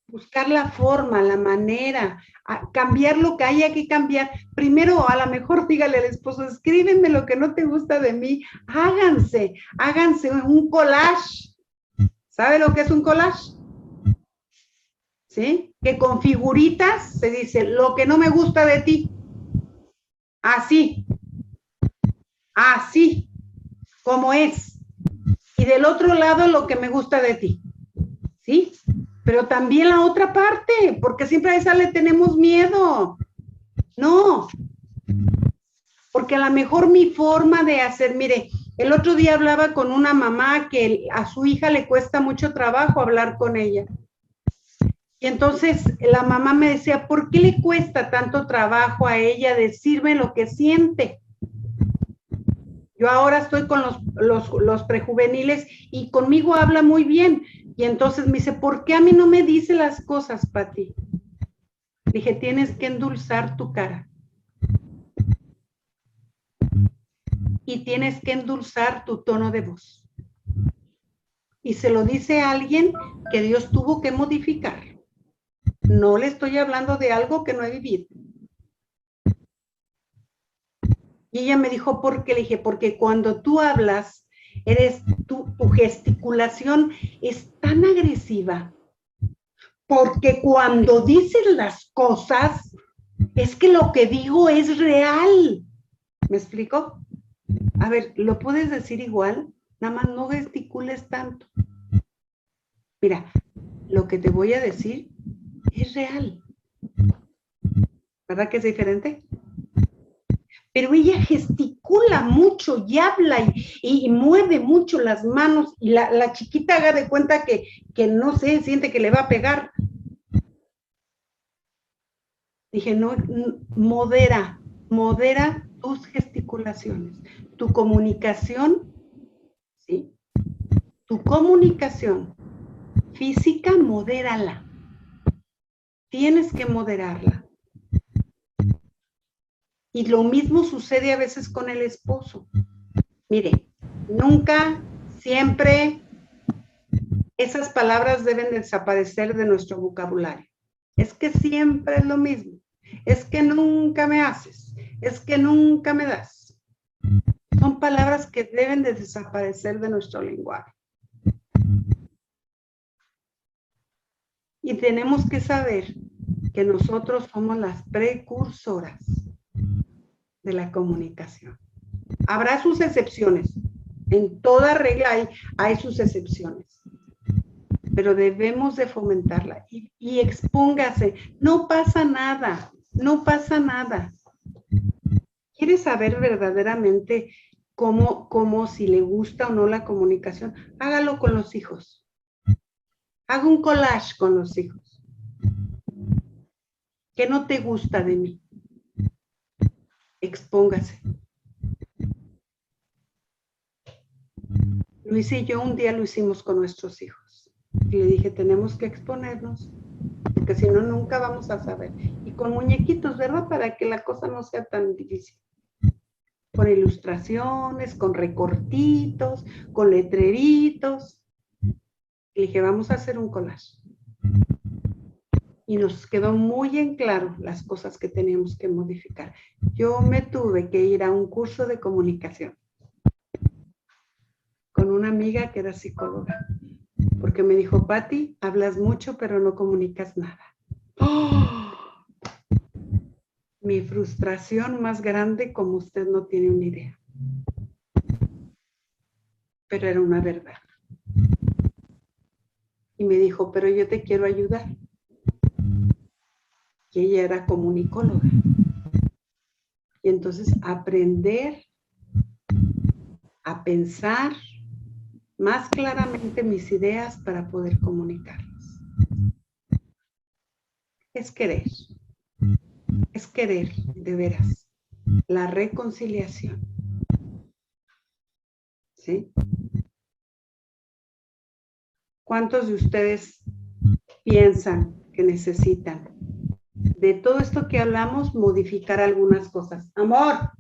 Buscar la forma, la manera, cambiar lo que haya que cambiar. Primero, a lo mejor dígale al esposo, escríbeme lo que no te gusta de mí. Háganse un collage. ¿Sabe lo que es un collage? ¿Sí? Que con figuritas se dice lo que no me gusta de ti. Así, como es. Y del otro lado lo que me gusta de ti. ¿Sí? Pero también la otra parte, porque siempre a esa le tenemos miedo. No, porque a lo mejor mi forma de hacer, mire, el otro día hablaba con una mamá que a su hija le cuesta mucho trabajo hablar con ella. Y entonces la mamá me decía, ¿por qué le cuesta tanto trabajo a ella decirme lo que siente? Yo ahora estoy con los prejuveniles y conmigo habla muy bien. Y entonces me dice, ¿por qué a mí no me dice las cosas, Pati? Dije, tienes que endulzar tu cara. Y tienes que endulzar tu tono de voz. Y se lo dice a alguien que Dios tuvo que modificar. No le estoy hablando de algo que no he vivido. Y ella me dijo, ¿por qué? Le dije, porque cuando tú hablas, tu gesticulación es tan agresiva. Porque cuando dices las cosas, es que lo que digo es real. ¿Me explico? A ver, ¿lo puedes decir igual? Nada más no gesticules tanto. Mira, lo que te voy a decir es real. ¿Verdad que es diferente? Pero ella gesticula mucho y habla y mueve mucho las manos y la chiquita haga de cuenta que no sé, siente que le va a pegar. Dije, no, modera tus gesticulaciones, tu comunicación, ¿sí? Tu comunicación física, modérala. Tienes que moderarla. Y lo mismo sucede a veces con el esposo. Mire, nunca, siempre, esas palabras deben desaparecer de nuestro vocabulario. Es que siempre es lo mismo. Es que nunca me haces. Es que nunca me das. Son palabras que deben de desaparecer de nuestro lenguaje. Y tenemos que saber que nosotros somos las precursoras de la comunicación. Habrá sus excepciones. En toda regla hay sus excepciones. Pero debemos de fomentarla y expóngase. No pasa nada, no pasa nada. ¿Quieres saber verdaderamente cómo si le gusta o no la comunicación? Hágalo con los hijos. Haga un collage con los hijos. ¿Qué no te gusta de mí? Expóngase. Luis y yo un día lo hicimos con nuestros hijos. Y le dije, tenemos que exponernos, porque si no, nunca vamos a saber. Y con muñequitos, ¿verdad? Para que la cosa no sea tan difícil. Con ilustraciones, con recortitos, con letreritos. Y le dije, vamos a hacer un collage. Y nos quedó muy en claro las cosas que teníamos que modificar. Yo me tuve que ir a un curso de comunicación con una amiga que era psicóloga, porque me dijo, Pati, hablas mucho, pero no comunicas nada. ¡Oh! Mi frustración más grande, como usted no tiene una idea. Pero era una verdad. Y me dijo, pero yo te quiero ayudar. Y ella era comunicóloga. Y entonces aprender a pensar más claramente mis ideas para poder comunicarlas. Es querer de veras. la reconciliación. ¿Sí? ¿Cuántos de ustedes piensan que necesitan de todo esto que hablamos modificar algunas cosas? Amor.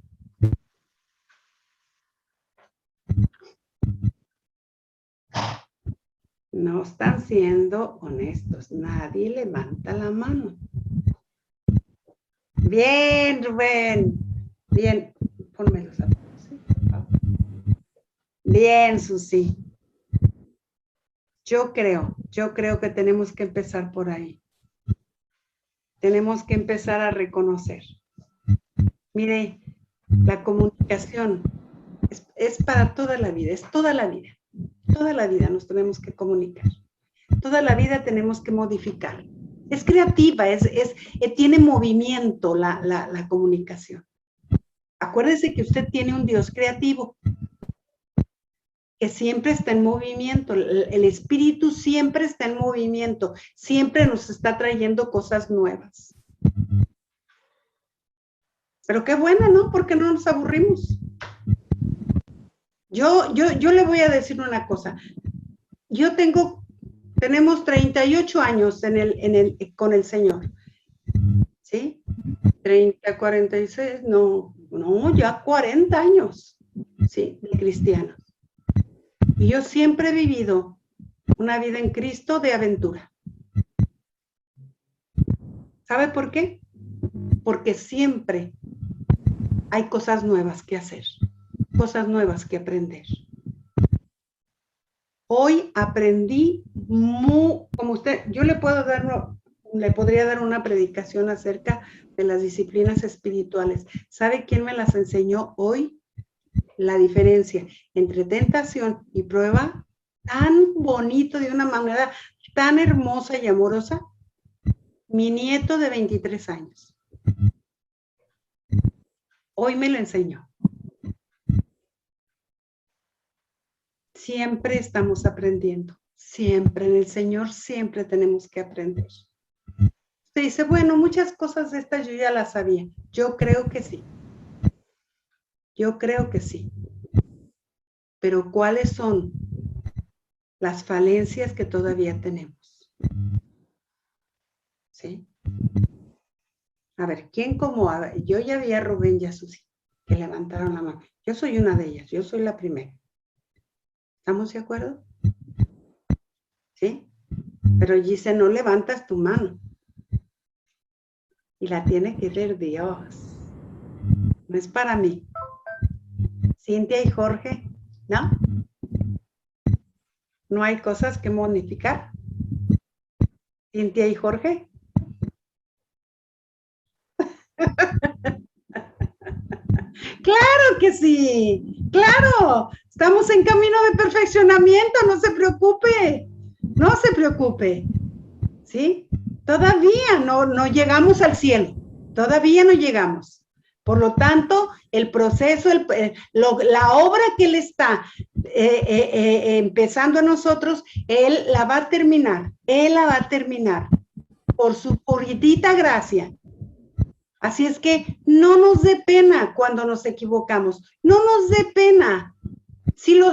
No están siendo honestos. Nadie levanta la mano. Bien, Rubén. Bien. Ponme los zapatos, ¿sí? Por favor. Bien, Susi. Yo creo que tenemos que empezar por ahí. Tenemos que empezar a reconocer. Mire, la comunicación es para toda la vida, es toda la vida. Toda la vida nos tenemos que comunicar. Toda la vida tenemos que modificar. Es creativa, tiene movimiento la comunicación. Acuérdese que usted tiene un Dios creativo, que siempre está en movimiento. El espíritu siempre está en movimiento, siempre nos está trayendo cosas nuevas. Pero qué bueno, ¿no? Porque no nos aburrimos. Yo le voy a decir una cosa. Tenemos 38 años con el Señor. ¿Sí? 30, 46, no, ya 40 años, ¿sí? De cristianos. Y yo siempre he vivido una vida en Cristo de aventura. ¿Sabe por qué? Porque siempre hay cosas nuevas que hacer, cosas nuevas que aprender. Hoy aprendí como usted, yo le podría dar una predicación acerca de las disciplinas espirituales. ¿Sabe quién me las enseñó hoy? La diferencia entre tentación y prueba, tan bonito, de una manera tan hermosa y amorosa. Mi nieto de 23 años. Hoy me lo enseñó. Siempre estamos aprendiendo. Siempre en el Señor, siempre tenemos que aprender. Usted dice, bueno, muchas cosas de estas yo ya las sabía. Yo creo que sí. Yo creo que sí. Pero ¿cuáles son las falencias que todavía tenemos? ¿Sí? A ver, ¿quién como? A ver, yo ya vi a Rubén y a Susi que levantaron la mano. Yo soy una de ellas, yo soy la primera. ¿Estamos de acuerdo? ¿Sí? Pero dice, no levantas tu mano. Y la tiene que ver Dios. No es para mí. Cintia y Jorge, ¿no? No hay cosas que modificar. Cintia y Jorge. Claro que sí, claro. Estamos en camino de perfeccionamiento, no se preocupe. No se preocupe. ¿Sí? Todavía no llegamos al cielo. Todavía no llegamos. Por lo tanto, el proceso, la obra que Él está empezando a nosotros, Él la va a terminar. Él la va a terminar por su puritita gracia. Así es que no nos dé pena cuando nos equivocamos. No nos dé pena.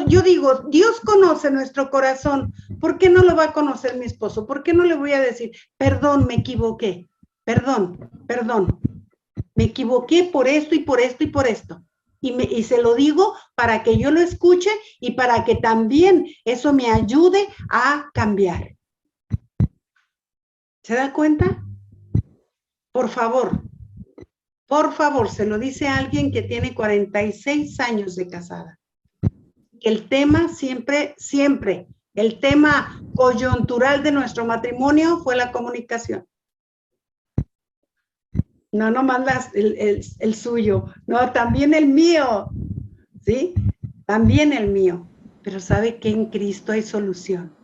Yo digo, Dios conoce nuestro corazón. ¿Por qué no lo va a conocer mi esposo? ¿Por qué no le voy a decir, perdón, me equivoqué? Perdón. Me equivoqué por esto y por esto y por esto. Y se lo digo para que yo lo escuche y para que también eso me ayude a cambiar. ¿Se da cuenta? Por favor, se lo dice a alguien que tiene 46 años de casada. El tema siempre, el tema coyuntural de nuestro matrimonio fue la comunicación. No nomás el suyo, no, también el mío, ¿sí? También el mío. Pero ¿sabe que en Cristo hay solución?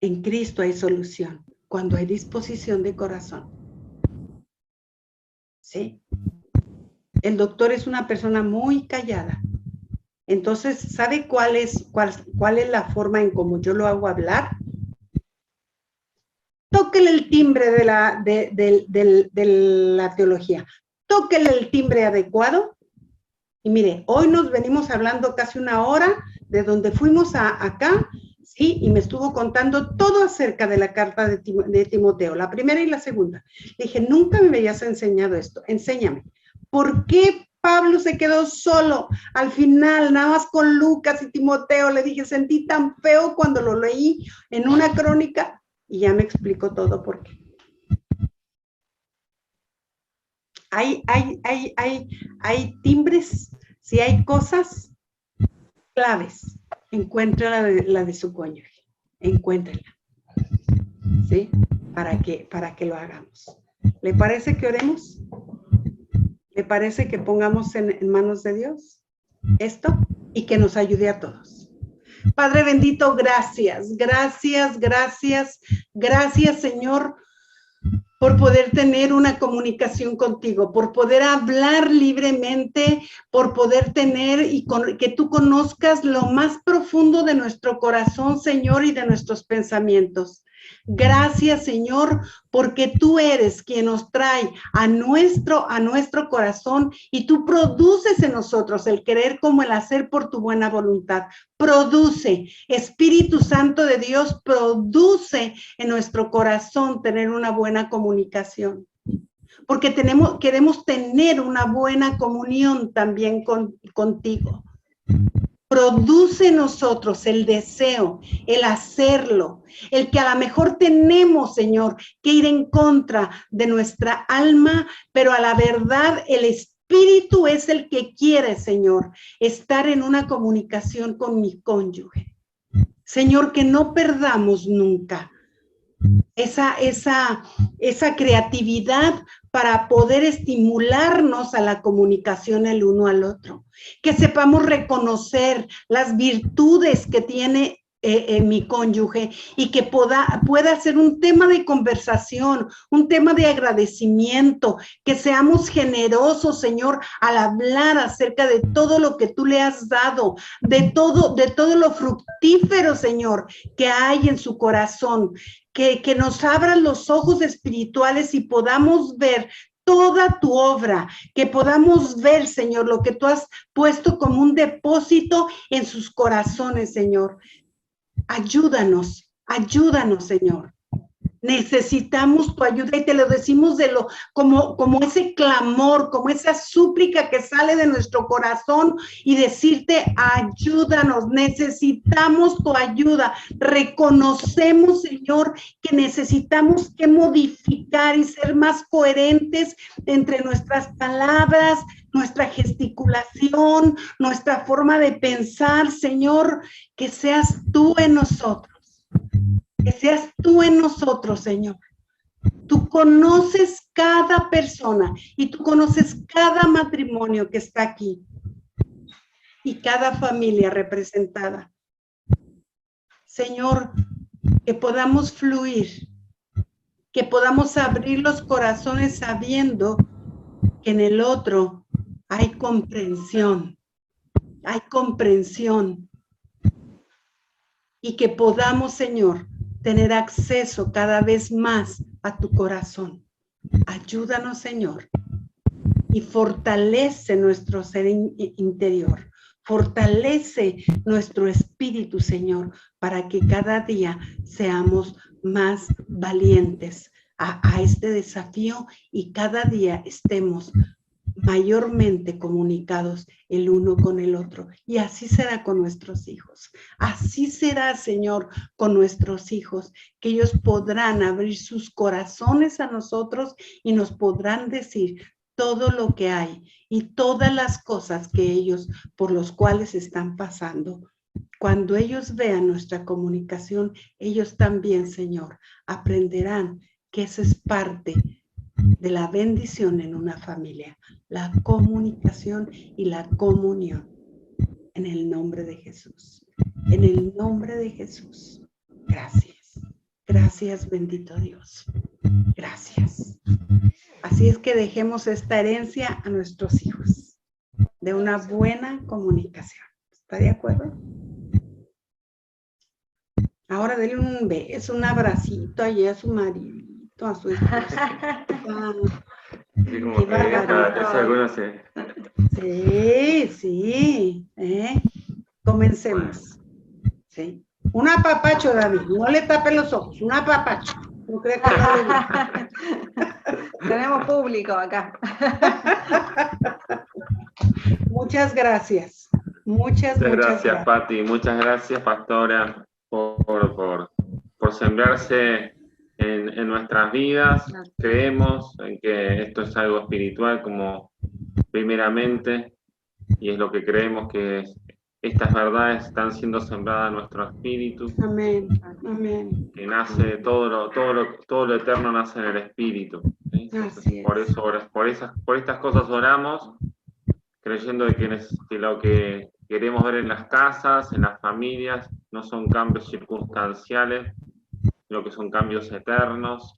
En Cristo hay solución, cuando hay disposición de corazón. ¿Sí? El doctor es una persona muy callada. Entonces, ¿sabe cuál es la forma en cómo yo lo hago hablar? Tóquele el timbre de la teología. tóquele el timbre adecuado. Y mire, hoy nos venimos hablando casi una hora de donde fuimos acá, ¿sí? Y me estuvo contando todo acerca de la carta de Timoteo, la primera y la segunda. Le dije, nunca me habías enseñado esto, enséñame. ¿Por qué Pablo se quedó solo al final, nada más con Lucas y Timoteo? Le dije, sentí tan feo cuando lo leí en una crónica y ya me explicó todo por qué. Hay timbres, si hay cosas claves, encuentra la de su cónyuge, encuéntrala, ¿sí? Para que lo hagamos. ¿Le parece que oremos? ¿Le parece que pongamos en manos de Dios esto y que nos ayude a todos? Padre bendito, gracias, gracias, gracias, gracias, Señor, por poder tener una comunicación contigo, por poder hablar libremente, por poder tener que tú conozcas lo más profundo de nuestro corazón, Señor, y de nuestros pensamientos. Gracias, Señor, porque tú eres quien nos trae a nuestro corazón y tú produces en nosotros el querer como el hacer por tu buena voluntad. Produce, Espíritu Santo de Dios, produce en nuestro corazón tener una buena comunicación. Porque queremos tener una buena comunión también contigo. Produce en nosotros el deseo, el hacerlo, el que a lo mejor tenemos, Señor, que ir en contra de nuestra alma, pero a la verdad el Espíritu es el que quiere, Señor, estar en una comunicación con mi cónyuge. Señor, que no perdamos nunca esa creatividad para poder estimularnos a la comunicación el uno al otro. Que sepamos reconocer las virtudes que tiene mi cónyuge y que pueda ser un tema de conversación, un tema de agradecimiento, que seamos generosos, Señor, al hablar acerca de todo lo que tú le has dado, de todo lo fructífero, Señor, que hay en su corazón. Que nos abran los ojos espirituales y podamos ver toda tu obra, que podamos ver, Señor, lo que tú has puesto como un depósito en sus corazones, Señor. Ayúdanos, Señor. Necesitamos tu ayuda y te lo decimos como ese clamor, como esa súplica que sale de nuestro corazón y decirte, ayúdanos, necesitamos tu ayuda. Reconocemos, Señor, que necesitamos que modificar y ser más coherentes entre nuestras palabras, nuestra gesticulación, nuestra forma de pensar, Señor, que seas tú en nosotros. Que seas tú en nosotros, Señor. Tú conoces cada persona y tú conoces cada matrimonio que está aquí y cada familia representada. Señor, que podamos fluir, que podamos abrir los corazones sabiendo que en el otro hay comprensión y que podamos, Señor, tener acceso cada vez más a tu corazón. Ayúdanos, Señor, y fortalece nuestro ser interior. Fortalece nuestro espíritu, Señor, para que cada día seamos más valientes a este desafío y cada día estemos mayormente comunicados el uno con el otro. Y así será con nuestros hijos. Así será, Señor, con nuestros hijos, que ellos podrán abrir sus corazones a nosotros y nos podrán decir todo lo que hay y todas las cosas que ellos, por los cuales están pasando. Cuando ellos vean nuestra comunicación, ellos también, Señor, aprenderán que eso es parte de la bendición en una familia, la comunicación y la comunión. En el nombre de Jesús. En el nombre de Jesús. Gracias. Gracias, bendito Dios. Gracias. Así es que dejemos esta herencia a nuestros hijos de una buena comunicación. ¿Está de acuerdo? Ahora denle un beso, un abracito allí a su marido, a su esposa. Así como Qué que bárbaro. ese alguno se... Sí, sí. Comencemos. Sí. Un apapacho, David. No le tape los ojos. Un apapacho. No creo que no le guste. Tenemos público acá. Muchas gracias. Muchas Muchas gracias. gracias, Pati. Muchas gracias, Pastora, por sembrarse en nuestras vidas. Creemos en que esto es algo espiritual como primeramente, y es lo que creemos que estas verdades están siendo sembradas en nuestro espíritu, Amén. Amén. que nace todo lo eterno nace en el espíritu. ¿Sí? Así es. Por eso, por estas cosas oramos, creyendo de que lo que queremos ver en las casas, en las familias, no son cambios circunstanciales, sino que son cambios eternos.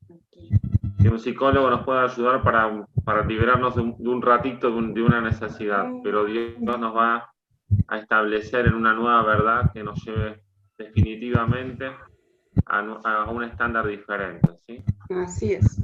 Que un psicólogo nos pueda ayudar para liberarnos de un ratito de una necesidad, pero Dios nos va a establecer en una nueva verdad que nos lleve definitivamente a un estándar diferente, ¿sí? Así es.